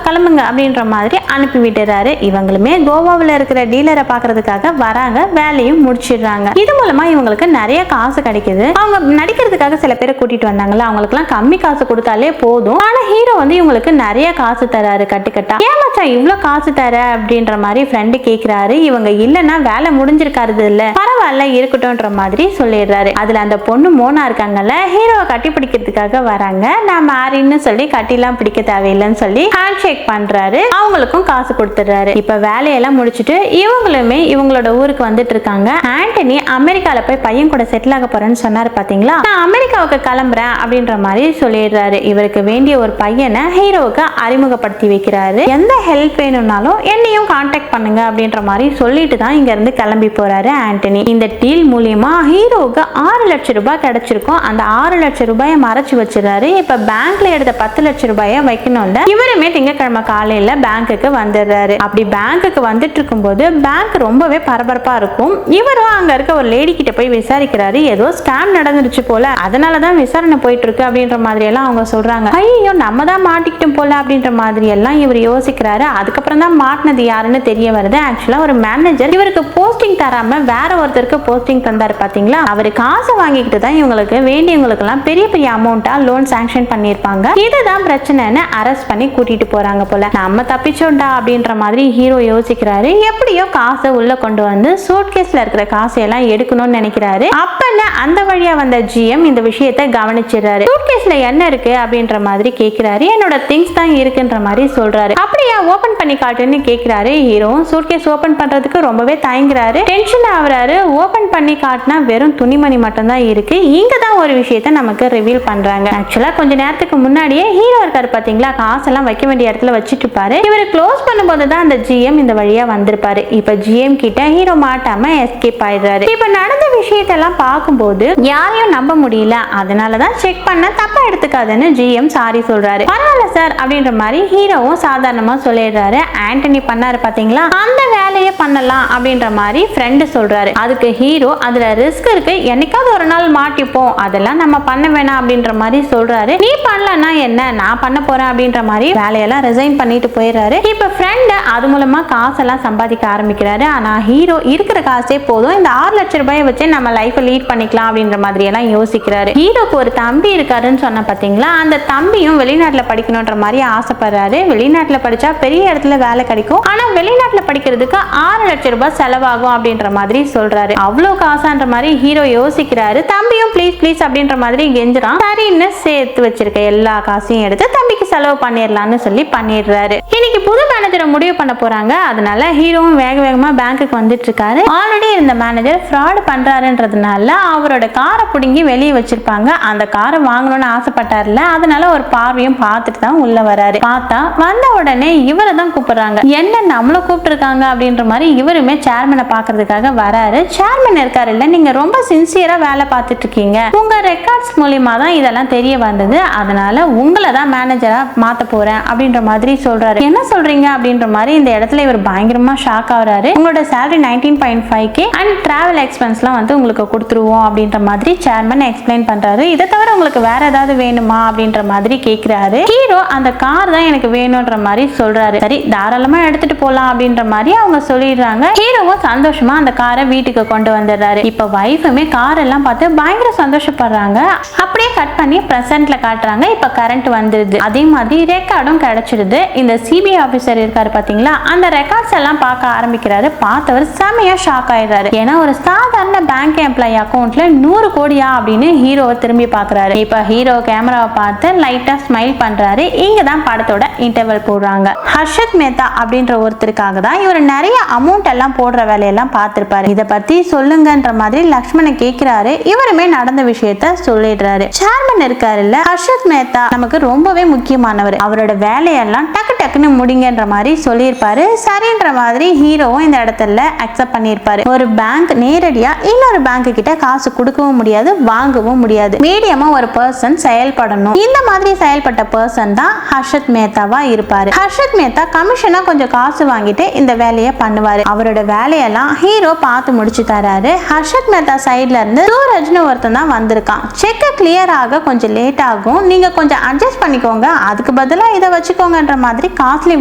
Speaker 1: கிளம்புங்க அப்படின்ற மாதிரி அனுப்பி விட்டுறாரு. இவங்களுமே கோவாவில் இருக்கிற டீலரை பாக்குறதுக்காக வராங்க. வேலையும் முடிச்சிடுறாங்க. இது மூலமா இவங்களுக்கு நிறைய காசு கிடைக்குது. அவங்க நடிக்கிறதுக்காக சில பேரை கூட்டிட்டு வந்தாங்கல்ல, அவங்களுக்கு எல்லாம் கம்மி காசு கொடுத்தாலே போதும். ஆனா ஹீரோ வந்து இவங்களுக்கு நிறைய காசு தராரு கட்டுக்கட்டா. ஏமாச்சா இவ்வளவு காசு தர அப்படின்ற மாதிரி ஃப்ரெண்டு கேக்குறாரு. இவங்க இல்லன்னா வேலை முடிஞ்சிருக்காரு இல்ல, பரவாயில்ல இருக்கட்டும்ன்ற மாதிரி சொல்லிடுறாரு. அதுல அந்த பொண்ணு மோனா இருக்காங்கல்ல, ஹீரோவை கட்டி பிடிக்கிறதுக்காக வராங்க. நான் மாறின்னு சொல்லி கட்டிலாம் பிடிக்க தேவையில்லைன்னு சொல்லி ஹேண்ட் ஷேக் பண்றாரு. அவங்களுக்கும் காசு கொடுத்துடுறாரு. இப்ப வேலையெல்லாம் முடிச்சுட்டு இவங்களுமே இவங்களோட ஊருக்கு வந்துட்டு இருக்காங்க. ஆண்டனி அமெரிக்கால போய் பையன் கூட செட்டில் ஆக போறேன்னு சொன்னாரு பாத்தீங்களா, நான் அமெரிக்காவுக்கு கிளம்புறேன் அப்படின்ற மாதிரி சொல்லிடுறாரு. இவருக்கு வேண்டிய ஒரு பையனை ஹீரோவுக்கு அறிமுகப்படுத்தி வைக்கிறாரு. எந்த ஹெல்ப் வேணும்னாலும் என்னையும் கான்டாக்ட் பண்ணுங்க அப்படின்ற மாதிரி சொல்லிட்டு தான் இங்க இருந்து கிளம்பி போறாரு ஆண்டனி. இந்த டீல் மூலியமா ஹீரோவுக்கு 6 லட்சம் ரூபாய் கிடைச்சிருக்கும். அந்த 6 லட்சம் ரூபாயை மறைச்சு வச்சிருக்காரு. இப்ப பேங்க்ல எடுத்த 10 லட்சம் ரூபாயை வைக்கணும்ல. இவருமே திங்கட்கிழமை காலையில பேங்க்குக்கு வந்துடுறாரு. அப்படி பேங்க்குக்கு வந்துட்டு இருக்கும் போது பேங்க் ரொம்பவே பரபரப்பா இருக்கும். இவரும் அங்க இருக்க ஒரு லேடி கிட்ட போய் விசாரிக்கிறாரு. ஏதோ ஸ்கேம் நடந்துருச்சு போல, அதனாலதான் விசாரணை போயிட்டு இருக்கு அப்படின்ற மாதிரி எல்லாம் அவங்க சொல்றாங்க. ஐயோ நம்ம தான் மாட்டிக்கிட்டோம் போல அப்படின்ற மாதிரி எல்லாம் இவர் யோசிக்கிறாரு. அதுக்கப்புறம் தான் மாட்டினது யாருன்னு தெரிய வருது. ஆக்சுவலா ஒரு மேனேஜர் இவருக்கு போஸ்டிங் தராம வேற ஒருத்தருக்கு போஸ்டிங் தந்தாரு பாத்தீங்களா. அவரு காசை வாங்கிக்கிட்டு தான் இவங்களுக்கு வேண்டியவங்களுக்கு எல்லாம் பெரிய பெரிய அமௌண்டா லோன் சாங்ஷன் பண்ணிருப்பாங்க. இதுதான் பிரச்சனைன்னு அரெஸ்ட் பண்ணி கூட்டிட்டு போறாங்க போல. நம்ம தப்பிச்சோண்டா அப்படின்ற மாதிரி ஹீரோ யோசிக்கிறாரு. எப்படியோ காசை உள்ள கொண்டு வந்து சூட்கேஸ்ல இருக்கிற காசையெல்லாம் எடுக்கணும்னு நினைக்கிறாரு. அப்பன்னு அந்த வழியா வந்த ஜிஎம் இந்த விஷயத்தை கவனிச்சிடறாரு. சூட்கேஸ்ல என்ன இருக்கு அப்படின்ற மாதிரி கேட்கிறாரு. என்னோட திங்ஸ் தான் இருக்குன்ற மாதிரி சொல்றாரு. அப்படியே ஓபன் பண்ணி காட்டுன்னு கேட்கிறாரு. ஹீரோ சூட்கேஸ் ஓபன் பண்றதுக்கு ரொம்பவே தயங்குறாரு. டென்ஷன் ஆகுறாரு. ஓபன் பண்ணி காட்டினா வெறும் துணிமணி மட்டும் தான் இருக்கு. இங்க தான் ஒரு விஷயத்தை நமக்கு ரிவீல் பண்றாங்க. ஆக்சுவலா கொஞ்ச நேரத்துக்கு முன்னாடியே ஹீரோ இருக்காரு பாத்தீங்களா, காசெல்லாம் வைக்க வேண்டிய இடத்துல வச்சிட்டு இருப்பாரு. இவர் க்ளோஸ் பண்ணும்போது தான் அந்த ஜிஎம் இந்த வழியா வந்திருப்பாரு. இப்ப ஜிஎம் கிட்ட ஹீரோ மாட்டாம எஸ்கேப் ஆயிடுறாரு. இப்ப நடந்த விஷயத்தெல்லாம் பார்க்கும்போது யாரையும் நம்ப முடியல, அதனாலதான் செக் பண்ண, தப்பா எடுத்துக்காதுன்னு ஜிஎம் சாரி சொல்றாரு. பரவாயில்ல சார் அப்படின்ற மாதிரி ஹீரோவும் சாதாரணமா சொல்லிடுறாரு. ஆண்டனி பண்ணாரு பாத்தீங்களா, அந்த வேலையை பண்ணலாம் அப்படின்ற மாதிரி ஃப்ரெண்டு சொல்றாரு. அதுக்கு ஹீரோ அதுல ரிஸ்க் இருக்கு, என்னைக்காவது ஒரு நாள் மாட்டிப்போம், அதெல்லாம் நம்ம பண்ண வேணாம் அப்படின்ற மாதிரி சொல்றாரு. நீ பண்ணலன்னா என்ன, நான் பண்ண போறேன் அப்படின்ற மாதிரி வேலையெல்லாம் ரிசைன் பண்ணிட்டு போயிடுறாரு. இப்ப ஃப்ரெண்ட் அது மூலமா காசெல்லாம் சம்பாதிக்க ஆரம்பிக்கிறாரு. ஆனா ஹீரோ இருக்கிற காசே போதும், இந்த 6 லட்சம் ரூபாயை வச்சு நம்ம லைஃப் லீட் பண்ணிக்கலாம் அப்படின்ற மாதிரி எல்லாம் யோசிக்கிறாரு. ஹீரோக்கு ஒரு தம்பி இருக்காருன்னு சொன்ன பாத்தீங்களா, அந்த தம்பியும் வெளிநாட்டுல படிக்கணும்ன்ற மாதிரி ஆசைப்படுறாரு. வெளிநாட்டுல படிச்சா பெரிய இடத்துல வேலை கிடைக்கும், ஆனா வெளிநாட்டுல படிக்கிறதுக்கு 6 லட்சம் ரூபாய் செலவாகும் அப்படின்ற மாதிரி சொல்றாரு. அவ்வளவு காசான்ற மாதிரி ஹீரோ யோசிக்கிறாரு. தம்பியும் ப்ளீஸ் ப்ளீஸ் அப்படின்ற மாதிரி கெஞ்சுறான். சரின்னு சேர்த்து வச்சிருக்க எல்லா காசையும் எடுத்து தம்பிக்கு செலவு பண்ணிடலாம்னு சொல்லி பண்ணிடுறாரு. இன்னைக்கு புது மேனேஜரை முடிவு பண்ண போறாங்க. அதனால ஹீரோவும் வேக வேகமா பேங்க்குக்கு வந்துட்டு இருக்காரு. ஆல்ரெடி இருந்த மேனேஜர் ஃப்ராட் பண்றாருன்றதுனால அவரோட காரை பிடுங்கி வெளியே வச்சிருப்பாங்க. அந்த காரை வாங்கணும்னு ஆசைப்பட்டார்ல, அதனால ஒரு பார்வையும் பார்த்துட்டு தான் உள்ள வராரு. பார்த்தா வந்த உடனே இவரை தான் கூப்பிடுறாங்க. என்ன நம்மள கூப்பிட்டு இருக்காங்க அப்படின்ற மாதிரி இவருமே சேர்மனை பாக்குறதுக்காக வராரு. சேர்மன் இருக்காரு இல்ல, நீங்க ரொம்ப சின்சியரா வேலை பார்த்துட்டு இருக்கீங்க, உங்க ரெக்கார்ட்ஸ் மூலியமா தான் இதெல்லாம் தெரிய வந்தது, அதனால உங்களை தான் மேனேஜரா மாத்த போறேன் அப்படின்ற மாதிரி சொல்றாரு. என்ன சொல்றீங்க அப்படின்ற மாதிரி இந்த இடத்துல இவர் பயங்கரமா ஷாக் ஆகுறாரு. உங்களோட salary 19.5k அண்ட் டிராவல் எக்ஸ்பென்ஸ்லாம் வந்து உங்களுக்கு கொடுத்துருவோம் அப்படின்ற மாதிரி சேர்மன் எக்ஸ்பிளைன் பண்றாரு. இதை தவிர உங்களுக்கு வேற ஏதாவது வேணுமா அப்படின்ற மாதிரி கேட்கிறாரு. ஹீரோ அந்த கார் தான் எனக்கு வேணும்ன்ற மாதிரி சொல்றாரு. சரி தாராளமா எடுத்துட்டு போலாம் அப்படின்ற மாதிரி அவங்க சொல்லிடுறாங்க. ஹீரோவும் சந்தோஷமா அந்த காரை வீட்டுக்கு கொண்டு வந்துடுறாரு. இப்ப வைஃபுமே கார் எல்லாம் பார்த்து பயங்கர சந்தோஷப்படுறாங்க. அப்படியே கட் பண்ணி பிரசன்ட்ல காட்டுறாங்க. இப்ப கரண்ட் வந்துருது. அதே மாதிரி ரெக்கார்டும் கிடைச்சிடுது. இந்த சிபிஐ ஆபீசர் இருக்காரு பாத்தீங்களா, அந்த ரெக்கார்ட்ஸ் எல்லாம் பார்க்க ஆரம்பிக்கிறாரு. பார்த்தவர் செமையா ஷாக் ஆயிடுறாரு. ஏன்னா ஒரு சாதாரண பேங்க் எம்ப்ளாயி அக்கௌண்ட்ல 100 கோடியா அப்படின்னு ஹீரோவை திரும்பி பாக்குறாரு. இப்ப ஹீரோ கேமராவை பார்த்து லைட்டா ஸ்மைல் பண்றாரு. இங்கதான் படத்தோட இன்டர்வல் போடுறாங்க. ஹர்ஷத் மேத்தா அப்படின்ற ஒருத்தருக்காக தான் இவர் நிறைய அமௌண்ட் எல்லாம் போடுற வேலையெல்லாம் பார்த்திருப்பாரு. இத பத்தி சொல்லுங்கன்ற மாதிரி லக்ஷ்மணன் கேட்கிறாரு. இவருமே நடந்த விஷயத்த சொல்லிடுறாரு. சேர்மன் இருக்காருல்ல, ஹர்ஷத் மேத்தா நமக்கு ரொம்பவே முக்கியமானவர், அவரோட வேலையெல்லாம் டக்கு டக்குன்னு முடிங்கன்ற மாதிரி சொல்லியிருப்பாரு. சரின்ற மாதிரி ஹீரோவும் இந்த இடத்துல அக்செப்ட் பண்ணியிருப்பாரு. ஒரு பேங்க் நேரடியா இன்னொரு பேங்க் கிட்ட காசு கொடுக்கவும் முடியாது, வாங்கவும் முடியாது, மீடியமா ஒரு பர்சன் செயல்படணும். இந்த மாதிரி செயல்பட்ட பர்சன் தான் ஹர்ஷத் மேத்தாவா இருப்பாரு. ஹர்ஷத் மேத்தா கமிஷனா கொஞ்சம் காசு வாங்கிட்டு இந்த வேலையை பண்ணுவாரு. அவரோட வேலையெல்லாம் ஹீரோ பார்த்து முடிச்சு தராரு. ஹர்ஷத் மேத்தா சைட்ல இருந்து சூரஜ்னு ஒருத்தன் தான் வந்திருக்கான். செக் கிளியர் ஆக கொஞ்சம் லேட் ஆகும், நீங்க கொஞ்சம் அட்ஜஸ்ட் பண்ணிக்கோங்க, அதுக்கு பதிலா இதை வச்சுக்கோங்கன்ற மாதிரி காஸ்ட்லி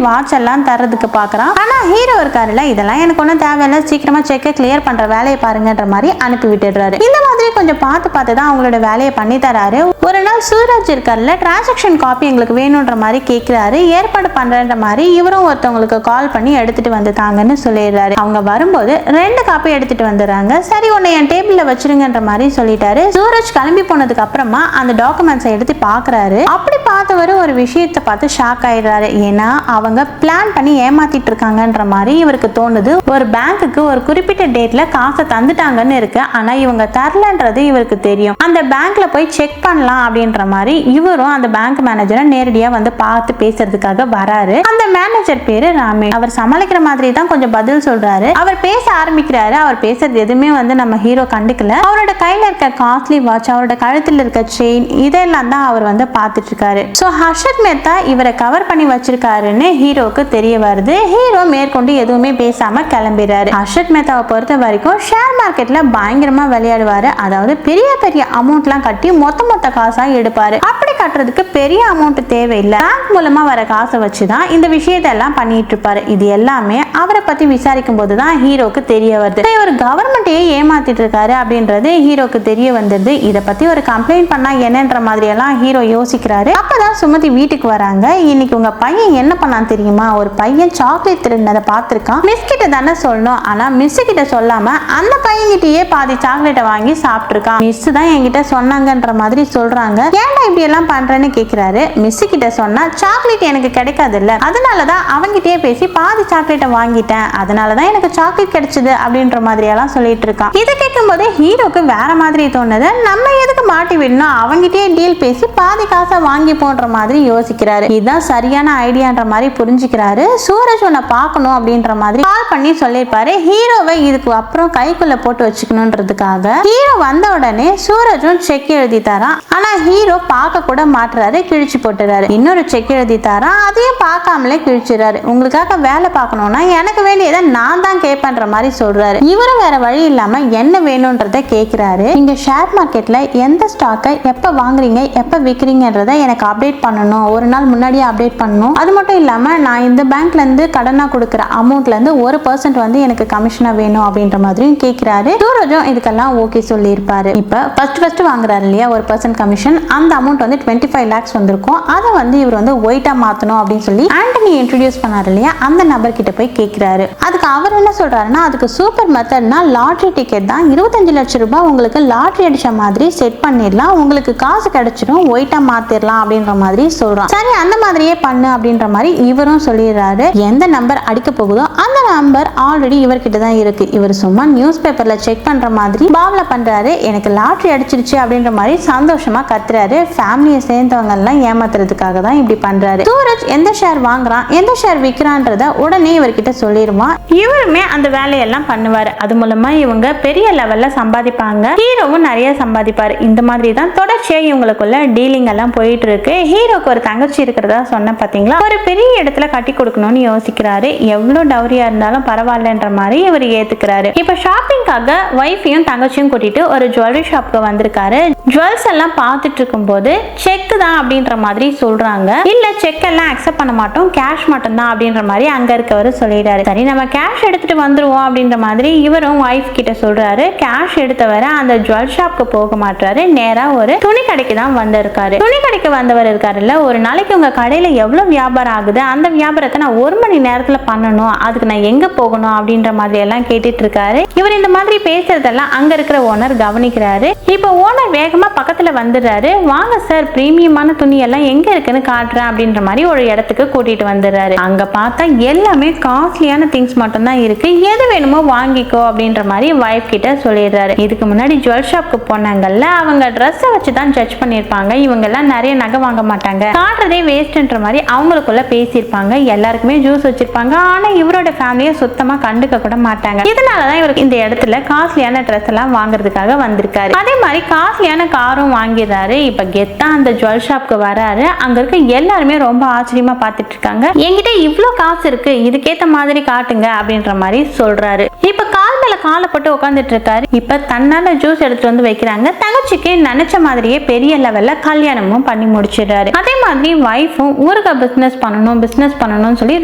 Speaker 1: வாட்ச் எல்லாம் தரதுக்கு பாக்குறான். ஆனா ஹீரோ இருக்காருல்ல, இதெல்லாம் எனக்கு ஒன்றும் தேவையில்லை, சீக்கிரமா செக்கை கிளியர் பண்ற வேலையை பாருங்கன்ற மாதிரி அனுப்பி விட்டுடுறாரு. இந்த மாதிரி கொஞ்சம் பார்த்து பார்த்து தான் அவங்களோட வேலையை பண்ணி தராரு. ஒரு நாள் சூரஜ் இருக்காருல்ல, டிரான்சாக்ஷன் காப்பி எங்களுக்கு வேணும்ன்ற மாதிரி கேட்கிறாரு. ஏற்பாடு பண்றன்ற மாதிரி இவரும் ஒருத்தவங்களுக்கு கால் பண்ணி எடுத்துட்டு வந்துட்டாங்கன்னு சொல்லிடுறாரு. அவங்க வரும்போது 2 காப்பி எடுத்துட்டு வந்துடுறாங்க. சரி உன்னை என் டேபிள்ல வச்சிருங்கன்ற மாதிரி சொல்லிட்டாரு. சூரஜ் கிளம்பி போனதுக்கு அப்புறமா அந்த டாக்குமெண்ட்ஸை எடுத்து பாக்குறாரு. அப்படி பார்த்தவரு ஒரு விஷயத்தை பார்த்து ஷாக் ஆயிடுறாரு. ஏன்னா அவங்க பிளான் பண்ணி ஏமாத்திட்டு இருக்காங்கன்ற மாதிரி இவருக்கு தோணுது. ஒரு பேங்க்குக்கு ஒரு குறிப்பிட்ட டேட்ல காசை தந்துட்டாங்கன்னு இருக்கு, ஆனா இவங்க தரலன்றது இவருக்கு தெரியும். அந்த பேங்க்ல போய் செக் பண்ணலாம் அப்படின்ற மாதிரி இவரும் அந்த பேங்க் மேனேஜரை நேரடியா வந்து பார்த்து பேசுறதுக்காக வராரு. அந்த மேனேஜர் பேரு ராமேஷ். அவர் சமாளிக்கிற மாதிரி தான் கொஞ்சம் பதில் சொல்றாரு. அவர் பேச ஆரம்பிக்கிறாரு. அவர் பேசுறது எதுவுமே வந்து நம்ம ஹீரோ கண்டுக்கல. அவரோட கையில இருக்க காஸ்ட்லி வாட்ச், அவரோட கழுத்துல இருக்க செயின், இதெல்லாம் தான் அவர் வந்து பார்த்துட்டு இருக்காரு. சோ ஹர்ஷத் மேத்தா இவரை கவர் பண்ணி வச்சிருக்காருன்னு ஹீரோக்கு தெரிய வருது. ஹீரோ மேற்கொண்டு எதுவுமே பேசாம கிளம்பிடுறாரு. ஹர்ஷத் மேத்தாவை பொறுத்த வரைக்கும் ஷேர் மார்க்கெட்ல பயங்கரமா விளையாடுவாரு. அதாவது பெரிய பெரிய அமௌண்ட்லாம் கட்டி மொத்த காசா எடுப்பாரு. அப்படி கட்டுறதுக்கு பெரிய அமௌண்ட் தேவையில்லை, பேங்க் மூலமா வர காசை வச்சுதான் இந்த விஷயத்தெல்லாம் பண்ணிட்டு இருப்பாரு. இது எல்லாமே அவரை பத்தி விசாரிக்கும் போதுதான் ஹீரோக்கு தெரிய வருது. ஒரு கவர்மெண்ட்டையே ஏமாத்திட்டு இருக்காரு அப்படின்றது ஹீரோக்கு தெரிய வந்தது. இத பத்தி ஒரு கம்ப்ளைண்ட் பண்ணா என்னன்ற மாதிரி எல்லாம் ஹீரோ யோசிக்கிறாரு. அப்பதான் சுமதி வீட்டுக்கு வராங்க. இன்னைக்கு உங்க பையன் என்ன பண்ணான் தெரியுமா, ஒரு பையன் சாக்லேட் திருடினதை பார்த்திருக்கான், மிஸ் கிட்ட தானே சொல்லணும், ஆனா மிஸ் கிட்ட சொல்லாம அந்த பையன்கிட்டயே பாதி சாக்லேட்டை வாங்கி சாப்பிட்டுருக்கான், மிஸ் தான் என்கிட்ட சொன்னாங்கன்ற மாதிரி சொல்றாங்க. ஏன்டா இப்படி எல்லாம் பண்றேன்னு கேக்குறாரு. மிஸ் கிட்ட சொன்னா சாக்லேட் எனக்கு கிடைக்காது இல்ல, அதனாலதான் அவங்கிட்டயே பேசி பாதி சாக்லேட்டை வாங்கிட்டேன், அதனாலதான் எனக்கு சாக்லேட் கிடைச்சது அப்படின்ற மாதிரி எல்லாம் சொல்லிட்டு இருக்கான். இதை கேட்கும் போது ஹீரோக்கு வேற மாதிரி தோணுது. நம்ம எதுக்கு மாட்டி விடணும், அவங்கிட்டயே டீல் பேசி பாதி காசை வாங்கி போன்ற மாதிரி யோசிக்கிறாரு. இதுதான் சரியான ஐடியான்ற மாதிரி புரிஞ்சுக்கிறாரு. சூரஜ் உன்னை பார்க்கணும் அப்படின்ற மாதிரி கால் பண்ணி சொல்லிருப்பாரு. ஹீரோவை இதுக்கு அப்புறம் கைக்குள்ள போட்டு வச்சுக்கணும்ன்றதுக்காக ஹீரோ வந்த உடனே சூரஜும் செக் எழுதி தரான். ஆனா ஹீரோ பார்க்க கூட மாட்டுறாரு, கிழிச்சு போட்டுறாரு. இன்னொரு செக் எழுதி தரான், அதையும் பார்க்காமலே கிழிச்சுறாரு. உங்களுக்காக வேலை பார்க்கணும்னா எனக்கு வேண்டியதை நான் தான் கேட்பேன்ற மாதிரி சொல்றாரு. இவரும் வேற வழி இல்லாம என்ன வேணும்ன்றத கேட்கிறாரு. நீங்க ஷேர் மார்க்கெட்ல எந்த ஸ்டாக்கை எப்ப வாங்குறீங்க எப்ப விற்கிறீங்கன்றத எனக்கு அப்டேட் பண்ணணும், ஒரு நாள் முன்னாடியே அப்டேட் பண்ணணும். அது மட்டும் இல்லாம நான் இந்த பேங்க்ல இருந்து கடனா கொடுக்குற அமௌண்ட்ல இருந்து 1% வந்து எனக்கு கமிஷனா வேணும் அப்படின்ற மாதிரியும் கேட்கிறாரு. சூரஜும் இதுக்கெல்லாம் ஓகே சொல்லியிருப்பாரு. இப்ப ஃபர்ஸ்ட் வாங்குறாரு இல்லையா 1% கமிஷன், அந்த அமௌண்ட் வந்து 25 lakhs வந்திருக்கும். அதை வந்து இவர் வந்து ஒயிட்டா மாத்தணும் அப்படின்னு சொல்லி ஆண்டனி இன்ட்ரோடியூஸ் பண்ணாரு இல்லையா, அந்த நபர் கிட்ட போய் கேட்கிறாரு. அதுக்கு அவர் என்ன சொல்றாருன்னா, அதுக்கு சூப்பர் மெத்தட்னா லாட்டரி டிக்கெட் தான், 25 லட்சம் ரூபாய் உங்களுக்கு லாட்டரி அடிச்ச மாதிரி செட் பண்ணிடலாம், உங்களுக்கு காசு கிடைச்சிடும், ஒயிட்டா மாத்திரலாம் அப்படின்ற மாதிரி சொல்றான். சரி அந்த மாதிரியே பண்ணு அப்படின்ற மாதிரி இவரும் சொல்லிடுறாரு. எந்த நம்பர் அடிக்க போகுதோ அந்த நம்பர் ஆல்ரெடி இவர்கிட்ட தான் இருக்கு. இவர் சும்மா நியூஸ் பேப்பர்ல செக் பண்ற மாதிரி பாவல பண்றாரு. எனக்கு லாட்டரி அடிச்சிருச்சு அப்படின்ற மாதிரி சந்தோஷமா கத்துறாரு. ஃபேமிலியை சேர்ந்தவங்க எல்லாம் ஏமாத்துறதுக்காக தான் இப்படி பண்றாரு. சூரஜ் எந்த ஷேர் வாங்குறான் எந்த ஷேர் விற்கிறான்றத உடனே இவர்கிட்ட சொல்லிடுவான். இவருமே அந்த வேலையெல்லாம் பண்ணுவாரு. அது மூலமா இவங்க பெரிய லெவல்ல சம்பாதிப்பாங்க. ஹீரோவும் நிறைய சம்பாதிப்பாரு. இந்த மாதிரி தான் தொடர்ச்சியா இவங்களுக்குள்ள டீலிங் எல்லாம் போயிட்டு இருக்கு. ஹீரோக்கு ஒரு தங்கச்சி இருக்கிறதா சொன்ன பாத்தீங்களா, ஒரு பெரிய இடத்துல கட்டி கொடுக்கணும்னு யோசிக்கிறாரு. எவ்வளவு டவுரியா இருந்தாலும் பரவாயில்லன்ற மாதிரி இவர் ஏத்துக்கிறாரு. இப்ப ஷாப்பிங்காக வைஃபையும் தங்கச்சியும் கூட்டிட்டு ஒரு ஜுவல்லரி ஷாப்க்கு வந்திருக்காரு. ஜுவல்ஸ் எல்லாம் பார்த்துட்டு இருக்கும் போது செக் தான் அப்படின்ற மாதிரி சொல்றாங்க. இல்ல செக் எல்லாம் அக்செப்ட் பண்ண மாட்டோம், கேஷ் மட்டும் தான் அப்படின்ற மாதிரி அங்க இருக்கவர் சொல்லிடுறாரு. சரி நம்ம கேஷ் எடுத்துட்டு வந்துருவோம் அப்படின்ற மாதிரி இவரும் வைஃப் கிட்ட சொல்றாரு. கேஷ் எடுத்தவரை அந்த ஜுவல் ஷாப்க்கு போக மாட்டாரு, நேரா ஒரு துணி கடைக்கு தான் வந்திருக்காரு. துணி கடைக்கு வந்தவர் இருக்காருல்ல, ஒரு நாளைக்கு உங்க கடையில எவ்வளவு வியாபாரம் ஆகுது, அந்த வியாபாரத்தை நான் 1 மணி நேரத்துல பண்ணணும், அதுக்கு நான் எங்க போகணும் அப்படின்ற மாதிரி எல்லாம் கேட்டுட்டு இருக்காரு. இவர் இந்த மாதிரி பேசுறதெல்லாம் அங்க இருக்கிற ஓனர் கவனிக்கிறாரு. இப்ப ஓனர் வேகமா பக்கத்துல வந்துடுறாரு. வாங்க சார், பிரீமியமான துணி எல்லாம் எங்க இருக்குன்னு காட்டுறேன் அப்படின்ற மாதிரி ஒரு இடத்துக்கு கூட்டிட்டு வந்துடுறாரு. அங்க பார்த்தா எல்லாமே காஸ்ட்லியான திங்ஸ் மட்டும் தான் இருக்கு, எது வேணுமோ வாங்கிக்கோ அப்படின்ற மாதிரி வைஃப் கிட்ட சொல்லிடுறாரு. இதுக்கு முன்னாடி ஜுவல் ஷாப்க்கு போனாங்கல்ல, அவங்க ட்ரெஸ்ஸை வச்சு தான் ஜட்ஜ் பண்ணிருப்பாங்க. இவங்க எல்லாம் நிறைய நகை வாங்க மாட்டாங்க, காட்டுறதே வேஸ்ட்ன்ற மாதிரி அவங்களுக்குள்ள பேசியிருப்பாங்க. எல்லாருக்குமே ஜூஸ் வச்சிருப்பாங்க. ஆனா இவரோட ஃபேமிலியை சுத்தமா கண்டுக்க கூட மாட்டாங்க. இதனாலதான் இவருக்கு இந்த இடத்துல காஸ்ட்லியான ட்ரெஸ் எல்லாம் வாங்குறதுக்காக வந்திருக்காரு. அதே மாதிரி காஸ்ட்லியான காரும் வாங்கிடுறாரு. இப்ப கெத்தா அந்த ஜுவல் ஷாப்க்கு வராரு. அங்க இருக்க எல்லாருமே ரொம்ப ஆச்சரியமா பார்த்துட்டு இருக்காங்க. என்கிட்ட இவ்வளவு காசு இருக்கு, இதுக்கேத்த மாதிரி காட்டுங்க அப்படின்ற மாதிரி சொல்றாரு. இப்ப கால் மேல காலை போட்டு உட்காந்துட்டு இருக்காரு. இப்ப தன்னால ஜூஸ் எடுத்துட்டு வந்து வைக்கிறாங்க. தங்கச்சிக்கு நினைச்ச மாதிரியே பெரிய லெவல்ல கல்யாணமும் பண்ணி முடிச்சிடுறாரு. அதே மாதிரி வைஃபும் ஊருக்கு பிசினஸ் பண்ணணும்னு சொல்லி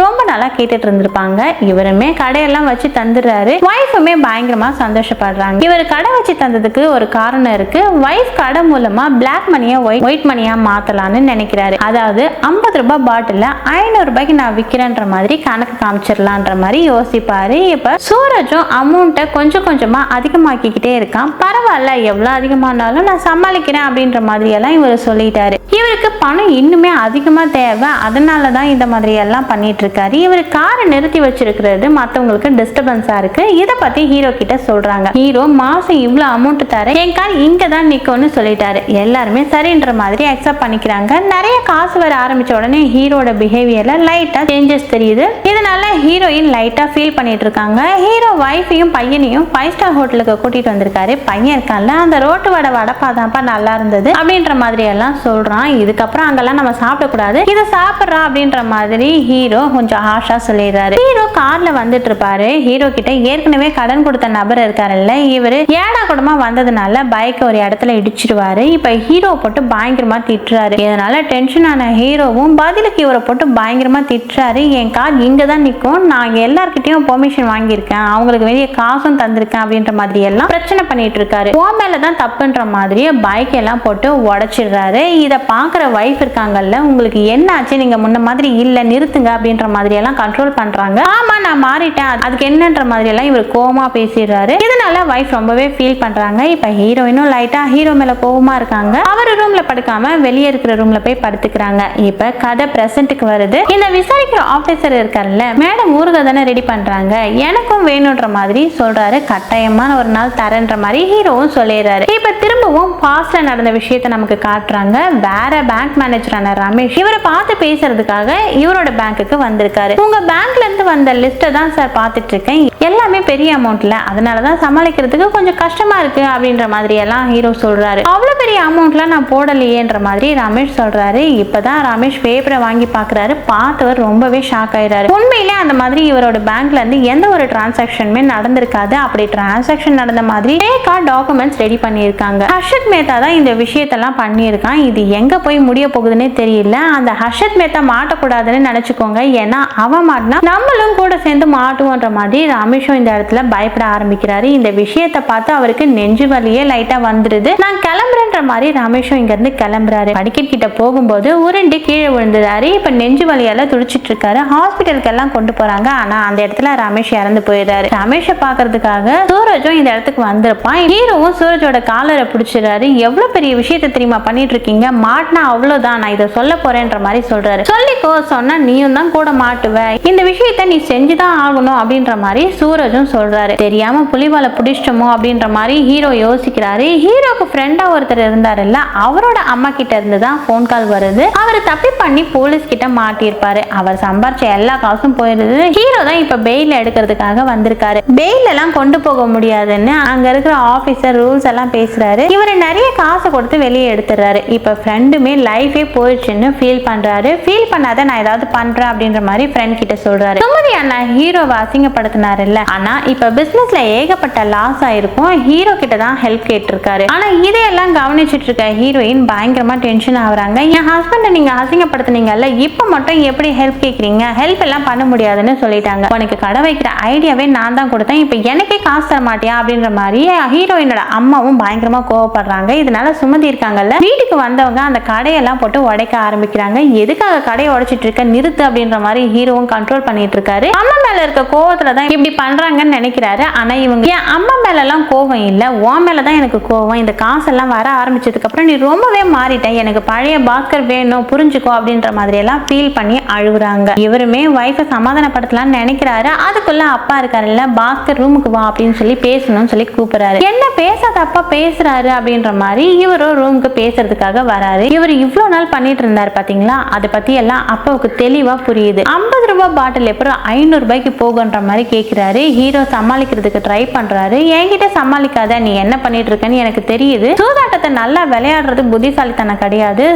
Speaker 1: ரொம்ப நாளா கேட்டுட்டு இருந்திருப்பாங்க. இவருமே கடையெல்லாம் வச்சு தந்துடுறாரு. வைஃபுமே பயங்கரமா சந்தோஷப்படுறாங்க. இவர் கடை வச்சு தந்ததுக்கு ஒரு காரணம் இருக்கு. வைஃப் கடை மூலமா பிளாக் மணியா ஒயிட் மணியா மாத்தலாம்னு நினைக்கிறாரு. அதாவது 50 ரூபாய் பாட்டில 500 ரூபாய்க்கு நான் விற்கிறேன்ற மாதிரி கணக்கு காமிச்சிடலான்ற மாதிரி யோசிப்பாரு. இப்ப சூரஜும் அமௌண்ட்டை கொஞ்சம் கொஞ்சமா அதிகமாக்கிக்கிட்டே இருக்கான். பரவாயில்ல, எவ்வளவு அதிகமானாலும் நான் சமாளிக்கிறேன் அப்படின்ற மாதிரி எல்லாம் இவர் சொல்லிட்டாரு. இவருக்கு பணம் இன்னுமே அதிகமா தேவை, அதனாலதான் இந்த மாதிரி எல்லாம் பண்ணிட்டு இருக்காரு. இவர் காரை நிறுத்தி வச்சிருக்கிறது மத்தவங்களுக்கு டிஸ்டர்பன்ஸா இருக்கு. இத பத்தி ஹீரோ கிட்ட சொல்றாங்க. ஹீரோ மாசம் இவ்வளவு அமௌண்ட் தர, என் கார் இங்க தான் நிக்கும்னு சொல்லிட்டாரு. எல்லாருமே சரின்ற மாதிரி அக்செப்ட் பண்ணிக்கிறாங்க. நிறைய காசு வர ஆரம்பிச்ச உடனே ஹீரோட பிஹேவியர்ல லைட்டா சேஞ்சஸ் தெரியுது. இதனால ஹீரோயின் லைட்டா ஃபீல் பண்ணிட்டு இருக்காங்க. ஹீரோ வைஃபையும் பையனையும் 5 ஸ்டார் ஹோட்டலுக்கு கூட்டிட்டு வந்திருக்காரு. பையன் இருக்கான்ல, அந்த ரோட்டு வடப்பாதாப்பா நல்லா இருந்தது அப்படின்ற மாதிரி எல்லாம் சொல்றான். இதுக்கப்புறம் அங்கெல்லாம் நம்ம சாப்பிடக்கூடாது, இதை சாப்பிட்றா அப்படின்ற மாதிரி ஹீரோ கொஞ்சம் ஹாஷா சொல்லிடுறாரு. ஹீரோ கார்ல வந்துட்டு இருப்பாரு. ஹீரோ கிட்ட ஏற்கனவே கடன் கொடுத்த நபர் இருக்காருல்ல, இவரு ஏடா கூடமா வந்ததுனால பைக் ஒரு இடத்துல இடிச்சிடுவாரு. இப்ப ஹீரோ போட்டு பயங்கரமா திட்டுறாரு. இதனால டென்ஷன் ஆன ஹீரோவும் பதிலுக்கு இவரை போட்டு பயங்கரமா திட்டுறாரு. என் கார் இங்க தான் நிற்கும், நான் எல்லார்கிட்டயும் பெர்மிஷன் வாங்கியிருக்கேன், அவங்களுக்கு வெளியே காசும் தந்திருக்கேன் அப்படின்ற மாதிரி எல்லாம் பிரச்சனை பண்ணிட்டு இருக்காரு. ஓ மேலதான் தப்புன்ற மாதிரி பைக் எல்லாம் போட்டு உடைச்சிடுறாரு. இத பாக்குற வைஃப் இருக்காங்கல்ல, உங்களுக்கு என்ன ஆச்சு, நீங்க முன்ன மாதிரி இல்ல, நிறுத்துங்க அப்படின்ற மாதிரி எல்லாம் கண்ட்ரோல் பண்றாங்க. ஆமா நான் மாறிட்டேன், அதுக்கு என்னன்ற மாதிரி எல்லாம் இவர் கோவமா பேசிடுறாரு. இதனால வைஃப் ரொம்பவே ஃபீல் பண்றாங்க. இப்ப ஹீரோயினும் லைட்டா ஹீரோ மேல கோவமா இருக்காங்க. அவர் ரூம்ல படுக்காம வெளியே இருக்கிற ரூம்ல போய் படுத்துக்கிறாங்க. இப்ப கதை பிரசன்ட்டுக்கு வருது. இந்த விசாரிக்கிற ஆபீசர் இருக்காருல்ல, மேடம் ஊருக்கு தானே ரெடி பண்றாங்க, எனக்கும் வேணும்ன்ற மாதிரி சொல்றாங்க. சொல்றாரு. கட்டாயமான ஒரு நாள் தரேன்ற மாதிரி ஹீரோவும் சொல்லிடுறாரு. இப்ப திரும்பவும் பாஸ்ட்ல நடந்த விஷயத்தை நமக்கு காட்டுறாங்க. வேற பேங்க் மேனேஜரான ரமேஷ் இவரை பார்த்து பேசுறதுக்காக இவரோட பேங்க்குக்கு வந்திருக்காரு. உங்க பேங்க்ல இருந்து வந்த லிஸ்ட்டை தான் சார் பார்த்துட்டு இருக்கேன், எல்லாமே பெரிய அமௌண்ட்ல, அதனாலதான் சமாளிக்கிறதுக்கு கொஞ்சம் கஷ்டமா இருக்கு அப்படின்ற மாதிரி எல்லாம் ஹீரோ சொல்றாரு. அவ்வளவு பெரிய அமௌண்ட்ல நான் போடலையேன்ற மாதிரி ரமேஷ் சொல்றாரு. இப்பதான் ரமேஷ் பேப்பரை வாங்கி பாக்குறாரு. பார்த்தவர் ரொம்பவே ஷாக் ஆயிடுறாரு. உண்மையிலே அந்த மாதிரி இவரோட பேங்க்ல இருந்து எந்த ஒரு டிரான்சாக்ஷனுமே நடந்திருக்காது. அப்படி டிரான்சாக்ஷன் நடந்த மாதிரி ஃபேக்கா டாக்குமெண்ட்ஸ் ரெடி பண்ணியிருக்காங்க. ஹர்ஷத் மேத்தா தான் இந்த விஷயத்தெல்லாம் பண்ணியிருக்கான். இது எங்க போய் முடிய போகுதுன்னே தெரியல. அந்த ஹர்ஷத் மேத்தா மாட்டக்கூடாதுன்னு நினைச்சுக்கோங்க, ஏன்னா அவன் மாட்டினா நம்மளும் கூட சேர்ந்து மாட்டுவோன்ற மாதிரி ரமேஷும் இந்த இடத்துல பயப்பட ஆரம்பிக்கிறாரு. இந்த விஷயத்தை பார்த்து அவருக்கு நெஞ்சு வலியே லைட்டா வந்துருது. நான் கிளம்புறேன்ற மாதிரி ரமேஷும் இங்க இருந்து கிளம்புறாரு. படிக்கட் கிட்ட போகும்போது உருண்டு கீழே விழுந்துறாரு. இப்ப நெஞ்சு வலியால துடிச்சிட்டு இருக்காரு. ஹாஸ்பிட்டலுக்கு எல்லாம் கொண்டு போறாங்க. ஆனா அந்த இடத்துல ரமேஷ் இறந்து போயிடுறாரு. ரமேஷை பாக்குறதுக்காக சூரஜும் இந்த இடத்துக்கு வந்திருப்பான். ஹீரோவும் சூரஜோட காலரை பிடிச்சிடறாரு. எவ்வளவு பெரிய விஷயத்தை தெரியுமா பண்ணிட்டு இருக்கீங்க, மாட்டினா அவ்வளவுதான், நான் இதை சொல்ல போறேன்ற மாதிரி சொல்றாரு. சொல்லிக்கோ, சொன்னா நீயும் தான் கூட மாட்டுவ, இந்த விஷயத்த நீ செஞ்சுதான் ஆகணும் அப்படின்ற மாதிரி சூரஜும் சொல்றாரு. தெரியாம புலிவாலை பிடிச்சிட்டோமோ அப்படின்ற மாதிரி ஹீரோ யோசிக்கிறாரு. ஹீரோக்கு ஃப்ரெண்டா ஒருத்தர் இருந்தாருல்ல, அவரோட அம்மா கிட்ட இருந்து தான் போன் கால் வருது. அவர் தப்பி பண்ணி போலீஸ் கிட்ட மாட்டிருப்பாரு. அவர் சம்பாரிச்ச எல்லா காசும் போயிருது. ஹீரோ தான் இப்ப பெயில் எடுக்கிறதுக்காக வந்திருக்காரு. பெயில் எல்லாம் கொண்டு போக முடியாதுன்னு அங்க இருக்கிற ஆபீசர் ரூல்ஸ் எல்லாம் பேசுறாரு. இவர் நிறைய காசை கொடுத்து வெளியே எடுத்துறாரு. இப்ப ஃப்ரெண்டுமே லைஃபே போயிடுச்சுன்னு ஃபீல் பண்றாரு. ஃபீல் பண்ணாத, நான் ஏதாவது பண்றேன் அப்படின்ற மாதிரி ஃப்ரெண்ட் கிட்ட சொல்றாரு. சுமதி அண்ணா ஹீரோவை அசிங்கப்படுத்தினாரு இல்ல, ஆனா இப்ப பிசினஸ்ல ஏகப்பட்ட லாஸ் ஆயிருக்கும். ஹீரோ கிட்ட தான் ஹெல்ப் கேட்டிருக்காரு. ஆனா இதையெல்லாம் கவனிச்சிட்டு இருக்க ஹீரோயின் பயங்கரமா டென்ஷன் ஆகுறாங்க. என் ஹஸ்பண்ட நீங்க அசிங்கப்படுத்தினீங்கல்ல, இப்ப மட்டும் எப்படி ஹெல்ப் கேக்குறீங்க, ஹெல்ப் எல்லாம் பண்ண முடியாதுன்னு சொல்லிட்டாங்க. உனக்கு கடை வைக்கிற ஐடியாவே நான் தான் கொடுத்தேன், இப்ப எனக்கே காசு தர மாட்டியா அப்படின்ற மாதிரி ஹீரோயினோட அம்மாவும் பயங்கரமா கோவப்படுறாங்க. இதனால சுமதி இருக்காங்கல்ல, வீட்டுக்கு வந்தவங்க அந்த கடையெல்லாம் போட்டு உடைக்க ஆரம்பிக்கிறாங்க. எதுக்காக கடையை உடைச்சிட்டு இருக்க, நிறுத்து அப்படின்ற மாதிரி ஹீரோவும் கண்ட்ரோல் பண்ணிட்டு இருக்காரு. அம்மா மேல இருக்க கோவத்துல தான் இப்படி பண்றாங்கன்னு நினைக்கிறாரு. ஆனா இவங்க என் அம்மா மேல எல்லாம் கோவம் இல்ல, உன் மேலதான் எனக்கு கோவம். இந்த காசெல்லாம் வர ஆரம்பிச்சதுக்கு அப்புறம் நீ ரொம்பவே மாறிட்ட, எனக்கு பழைய பாஸ்கர் வேணும் புரிஞ்சுக்கோ அப்படின்ற மாதிரி எல்லாம் ஃபீல் பண்ணி அழுகுறாங்க. இவருமே வைஃபை சமாதானப்படுத்தலாம்னு நினைக்கிறாரு. அதுக்குள்ள அப்பா இருக்காருல்ல, பாஸ்கர் ரூமுக்கு வா அப்படின்னு சொல்லி பேசணும்னு சொல்லி கூப்பிடுறாரு. என்ன பேசாத அப்பா பேசுறாரு அப்படின்ற மாதிரி இவரும் ரூமுக்கு பேசுறதுக்காக வராரு. இவர் இவ்வளவு நாள் பண்ணிட்டு இருந்தாரு பாத்தீங்களா, அதை பத்தி எல்லாம் அப்பாவுக்கு தெளிவா புரியுது. 50 ரூபாய் பாட்டில் எப்பறம் 500 ரூபாய்க்கு போகுன்ற மாதிரி கேட்கிறாரு. ஹீரோ சமாளிக்கிறதுக்கு ட்ரை பண்றாரு. என்கிட்ட சமாளிக்காத, நீ என்ன பண்ணிட்டு இருக்கன்னு எனக்கு தெரியுது. சூதாட்டத்தை நல்லா விளையாடுறது புத்திசாலித்தனம் கிடையாது.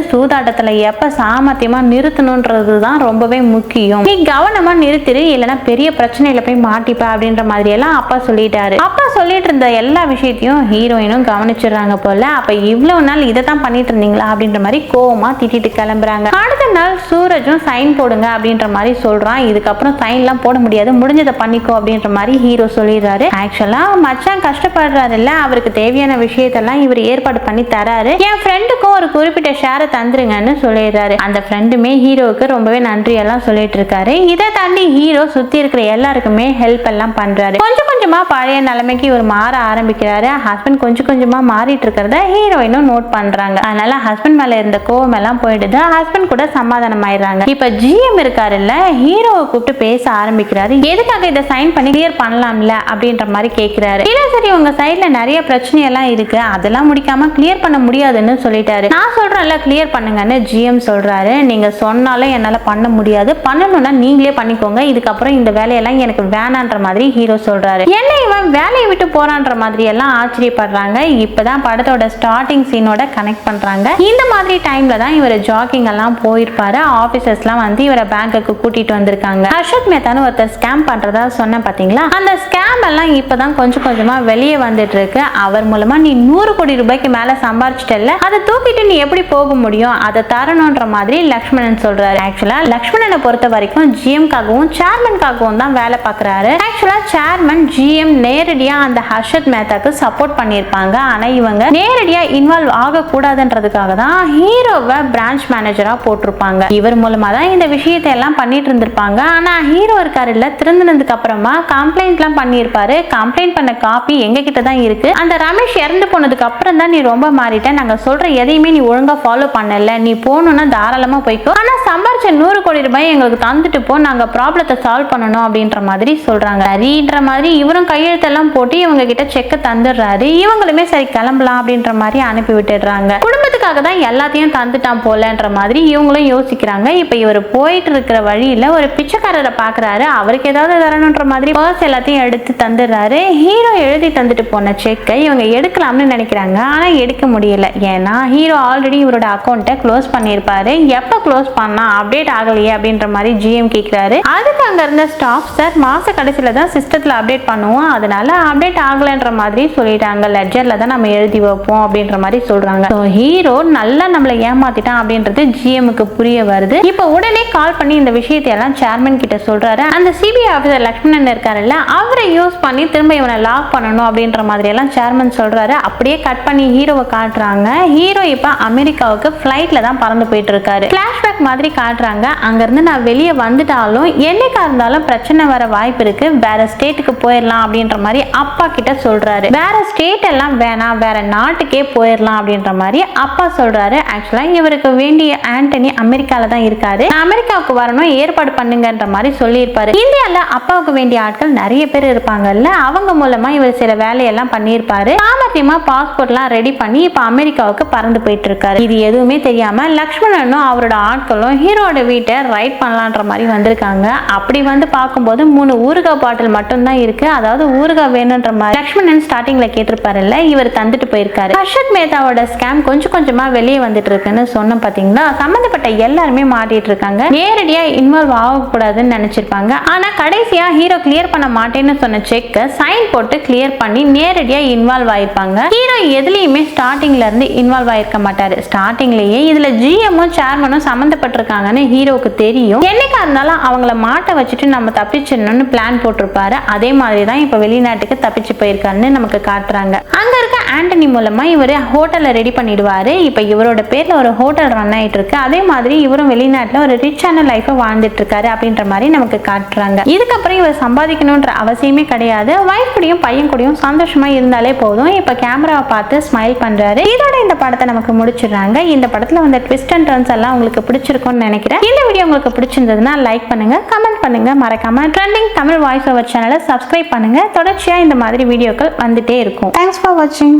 Speaker 1: சூதாட்டத்துல எப்ப சாமர்த்தியமா நிறுத்தணும்ன்றது தான் ரொம்பவே முக்கியம். நீ கவனமா நிறுத்திரு, இல்லைன்னா பெரிய பிரச்சனையில போய் மாட்டிப்ப அப்படின்ற மாதிரி எல்லாம் அப்பா சொல்லிட்டாரு. அப்பா சொல்லிட்டு இருந்த எல்லா விஷயத்தையும் ஹீரோயினும் கவனிச்சிடுறாங்க போல. அப்ப இவ்வளவு நாள் இதை தான் பண்ணிட்டு இருந்தீங்களா அப்படின்ற மாதிரி கோவமா திட்டிட்டு கிளம்புறாங்க. அடுத்த நாள் சூரஜும் சைன் போடுங்க அப்படின்ற மாதிரி சொல்றான். இதுக்கப்புறம் சைன் எல்லாம் போட முடியாது, முடிஞ்சதை பண்ணிக்கோ அப்படின்ற மாதிரி ஹீரோ சொல்லிடுறாரு. ஆக்சுவலா மச்சான் கஷ்டப்படுறாரு இல்ல, அவருக்கு தேவையான விஷயத்தெல்லாம் இவர் ஏற்பாடு பண்ணி தராரு. என் ஃப்ரெண்டுக்கும் ஒரு குறிப்பிட்ட ஷேரை தந்துருங்கன்னு சொல்லிடுறாரு. அந்த ஃப்ரெண்டுமே ஹீரோவுக்கு ரொம்பவே நன்றி எல்லாம் சொல்லிட்டு இருக்காரு. இதை தாண்டி ஹீரோ சுத்தி இருக்கிற எல்லாருக்குமே ஹெல்ப் எல்லாம் பண்றாரு. கொஞ்சம் கொஞ்சமா பழைய நிலைமைக்கு இவர் மாற ஆரம்பிக்கிறாரு. ஹஸ்பண்ட் கொஞ்சம் கொஞ்சமா மாறிட்டு இருக்கிறத ஹீரோயினும் நோட் பண்றாங்க. அதனால ஹஸ்பண்ட் மேல இருந்த கோவம் எல்லாம் போயிடுது. ஹஸ்பண்ட் கூட சமாதானம் ஆயிடுறாங்க. இப்ப ஜிஎம் இருக்காருல்ல, ஹீரோவை கூப்பிட்டு பேச ஆரம்பிக்கிறாரு. எதுக்காக இதை சைன் பண்ணி கிளியர் பண்ணலாம்ல அப்படின்ற மாதிரி கேட்கிறாரு. இல்ல சரி, உங்க சைட்ல நிறைய பிரச்சனை எல்லாம் இருக்கு, அதெல்லாம் முடிக்காம கிளியர் பண்ண முடியாதுன்னு சொல்லிட்டாரு. நான் சொல்றேன்ல கிளியர் பண்ணுங்கன்னு ஜிஎம் சொல்றாரு. நீங்க சொன்னாலும் என்னால பண்ண முடியாது, பண்ணணும்னா நீங்களே பண்ணிக்கோங்க, இதுக்கப்புறம் இந்த வேலையெல்லாம் எனக்கு வேணான்ற மாதிரி ஹீரோ சொல்றாரு. என்ன இவன் வேலையை விட்டு போறான்ற மாதிரி எல்லாம் ஆச்சரியப்படுறாங்க. இப்பதான் படத்தோட ஸ்டார்டிங் சீனோட கனெக்ட் பண்றாங்க. இந்த மாதிரி டைம்ல தான் இவர் ஜாக்கிங் எல்லாம் போயிருப்பாரு. ஆபீசர்ஸ்லாம் வந்து இவரை பேங்க்குக்கு கூட்டிட்டு வந்திருக்காங்க. ஹர்ஷத் மேத்தான்னு ஒருத்தர் ஸ்கேம் பண்றதா சொன்ன பாத்தீங்களா, அந்த ஸ்கேம் எல்லாம் இப்பதான் கொஞ்சம் கொஞ்சமா வெளியே வந்துட்டு இருக்கு. அவர் மூலமா நீ 100 கோடி ரூபாய்க்கு மேல சம்பாரிச்சிட்டல, அதை தூக்கிட்டு நீ எப்படி போக முடியும், அதை தரணும்ன்ற மாதிரி லக்ஷ்மணன் சொல்றாரு. ஆக்சுவலா லக்ஷ்மணனை பொறுத்த வரைக்கும் ஜிஎம்காகவும் சேர்மன்காகவும் தான் வேலை பார்க்கறாரு. ஆக்சுவலா சேர்மன் ஜிஎம் நேரடியா அந்த ஹர்ஷத் மேத்தாக்கு சப்போர்ட் பண்ணியிருப்பாங்க. ஆனா இவங்க நேரடியா இன்வால்வ் ஆகக்கூடாதுன்றதுக்காக தான் ஹீரோவை பிரான்ச் மேனேஜரா போட்டிருப்பாங்க. இவர் மூலமா தான் இந்த விஷயத்தை எல்லாம் பண்ணிட்டு இருந்திருப்பாங்க. ஆனா ஹீரோ இருக்காரு இல்ல, திருந்தினதுக்கு அப்புறமா கம்ப்ளைண்ட் எல்லாம் பண்ணியிருப்பாரு. கம்ப்ளைண்ட் பண்ண காப்பி எங்க கிட்ட தான் இருக்கு. அந்த ரமேஷ் இறந்து போனதுக்கு அப்புறம் தான் நீ ரொம்ப மாறிட்ட, நாங்க சொல்ற எதையுமே நீ ஒழுங்கா ஃபாலோ பண்ணல, நீ போகணும்னா தாராளமா போய்க்கோ, ஆனா சம்பாரிச்ச 100 கோடி ரூபாய் எங்களுக்கு தந்துட்டு போ, நாங்க ப்ராப்ளத்தை சால்வ் பண்ணணும் அப்படின்ற மாதிரி சொல்றாங்க. சரின்ற மாதிரி இவரும் கையெழுத்தெல்லாம் போட்டு இவங்க கிட்ட செக்க தந்துடுறாரு. இவங்களுமே சரி கிளம்பலாம் அப்படின்ற மாதிரி அனுப்பி விட்டுடுறாங்க. குடும்பத்துக்காக தான் எல்லாத்தையும் தந்துட்டான் போலன்ற மாதிரி இவங்களும் யோசிக்கிறாங்க. இப்ப இவர் போயிட்டு இருக்கிற வழியில ஒரு பிச்சைக்காரரை பாக்குறாரு. அவருக்கு ஏதாவது தரணுன்ற மாதிரி பர்ஸ் எல்லாத்தையும் எடுத்து தந்துடுறாரு. ஹீரோ எழுதி தந்துட்டு போன செக்கை இவங்க எடுக்கலாம்னு நினைக்கிறாங்க. ஆனா எடுக்க முடியல. ஏன்னா ஹீரோ ஆல்ரெடி இவரோட அக்கௌண்ட்டை க்ளோஸ் பண்ணியிருப்பாரு. எப்ப க்ளோஸ் பண்ணா அப்டேட் ஆகலையே அப்படின்ற மாதிரி ஜிஎம் கேட்கிறாரு. அதுக்கு அங்க இருந்த ஸ்டாஃப், சார் மாச கடைசியில தான் சிஸ்டத்துல அப்டேட் பண்ணுவோம், அதனால அப்டேட் ஆகலன்ற மாதிரி சொல்லிட்டாங்க, லெட்ஜர்ல தான் நம்ம எழுதி வைப்போம் அப்படின்ற மாதிரி சொல்றாங்க. ஹீரோ நல்லா நம்மளை ஏமாத்திட்டான் அப்படின்றது ஜிஎம்க்கு புரிய வருது. இப்ப உடனே கால் பண்ணி இந்த விஷயத்தை எல்லாம் சேர்மன் கிட்ட சொல்றாரு. அந்த சிபிஐ ஆஃபீஸர் லக்ஷ்மணன் இருக்காருல்ல, அவரை யூஸ் பண்ணி திரும்ப இவனை லாக் பண்ணணும் அப்படின்ற மாதிரி எல்லாம் சேர்மன் சொல்றாரு. அப்படியே கட் பண்ணி ஹீரோவை காட்டுறாங்க. ஹீரோ இப்ப அமெரிக்காவுக்கு ஃபிளைட்ல தான் பறந்து போயிட்டு இருக்காரு. பிளாஷ்பேக் மாதிரி காட்டுறாங்க. அங்க இருந்து நான் வெளியே வந்துட்டாலும் என்னைக்கா இருந்தாலும் பிரச்சனை வர வாய்ப்பு இருக்கு, வேற ஸ்டேட்டுக்கு போயிடலாம் அப்படின்ற மாதிரி அப்பா கிட்ட சொல்றாரு. வேற ஸ்டேட் எல்லாம் வேணாம், வேற நாட்டுக்கே போயிடலாம் அப்படின்ற மாதிரி அப்பா சொல்றாரு. ஆக்சுவலா இவருக்கு வேண்டிய ஆண்டனி அமெரிக்கால தான் இருக்காரு, அமெரிக்காவுக்கு வரணும் ஏற்பாடு பண்ணுங்கன்ற மாதிரி சொல்லியிருப்பாரு. இந்தியால அப்பாவுக்கு வேண்டிய ஆட்கள் நிறைய பேர் இருப்பாங்கல்ல, அவங்க மூலமா இவர் சில வேலையெல்லாம் பண்ணியிருப்பாரு. சாமர்த்தியமா பாஸ்போர்ட்லாம் ரெடி பண்ணி இப்ப அமெரிக்காவுக்கு பறந்து போயிட்டு இருக்காரு. இது எதுவுமே தெரியாம லக்ஷ்மணனும் அவரோட ஆட்களும் ஹீரோட வீட்டை ரைட் பண்ணலான்ற மாதிரி வந்திருக்காங்க. அப்படி வந்து பார்க்கும்போது 3 ஊறுகாய் பாட்டில் மட்டும் தான் இருக்கு. அதாவது ஊறுகாய் வேணும்ன்ற மாதிரி லக்ஷ்மணன் ஸ்டார்டிங்ல கேட்டிருப்பாருல்ல, இவர் தந்துட்டு போயிருக்காரு. ஹர்ஷத் மேத்தாவோட ஸ்கேம் கொஞ்சம் கொஞ்சமா வெளியே வந்துட்டு இருக்குன்னு சொன்ன பாத்தீங்களா, சம்பந்தப்பட்ட எல்லாருமே மாட்டிட்டு இருக்காங்க. நேரடியா இன்வால்வ் ஆகக்கூடாதுன்னு நினைச்சிருப்பாங்க. ஆனா கடைசியா ஹீரோ கிளியர் பண்ண மாட்டேன்னு சொன்ன செக்கை சைன் போட்டு கிளியர் பண்ணி நேரடியா இன்வால்வ் ஆயிருப்பாங்க. ஹீரோ எதுலயுமே ஸ்டார்டிங்ல இருந்து இன்வால்வ் ஆயிருக்க மாட்டாரு. ஸ்டார்டிங்லயே இதுல ஜிஎம்மும் சேர்மனும் சம்பந்தப்பட்டிருக்காங்கன்னு ஹீரோக்கு தெரியும். என்னைக்கா இருந்தாலும் அவங்கள மாட்ட வச்சுட்டு நம்ம தப்பிச்சிடணும்னு பிளான் போட்டிருப்பாரு. அதே மாதிரி தான் இப்ப வெளிநாட்டுக்கு தப்பிச்சு போயிருக்காருன்னு நமக்கு காட்டுறாங்க. அங்க இருக்க ஆண்டனி மூலமா இவர் ஹோட்டலை ரெடி பண்ணிடுவாரு. இப்ப இவரோட பேர்ல ஒரு ஹோட்டல் ரன் ஆயிட்டு இருக்கு. அதே மாதிரி இவரும் வெளிநாட்டுல ஒரு ரிச்சான லைஃபை வாழ்ந்துட்டு இருக்காரு அப்படின்ற மாதிரி நமக்கு காட்டுறாங்க. இதுக்கப்புறம் இவர் சம்பாதிக்கணும்ன்ற அவசியமே கிடையாது. வைஃப் கூடயும் பையன் கூடயும் சந்தோஷமா இருந்தாலே போதும். இப்ப கேமராவை பார்த்து ஸ்மைல் பண்றாரு. இதோட இந்த படத்தை நமக்கு முடிச்சிடுறாங்க. இந்த படத்துல வந்த ட்விஸ்ட் அண்ட் டர்ன்ஸ் எல்லாம் உங்களுக்கு பிடிச்சிருக்கும்னு நினைக்கிறேன். இந்த வீடியோ உங்களுக்கு பிடிச்சிருந்ததுன்னா லைக் பண்ணுங்க, கமெண்ட் பண்ணுங்க, மறக்காம ட்ரெண்டிங் தமிழ் வாய்ஸ் ஓவர் சேனலை சப்ஸ்கிரைப் பண்ணுங்க. தொடர்ச்சியா இந்த மாதிரி வீடியோக்கள் வந்துட்டே இருக்கும். தேங்க்ஸ் ஃபார் வாட்சிங்.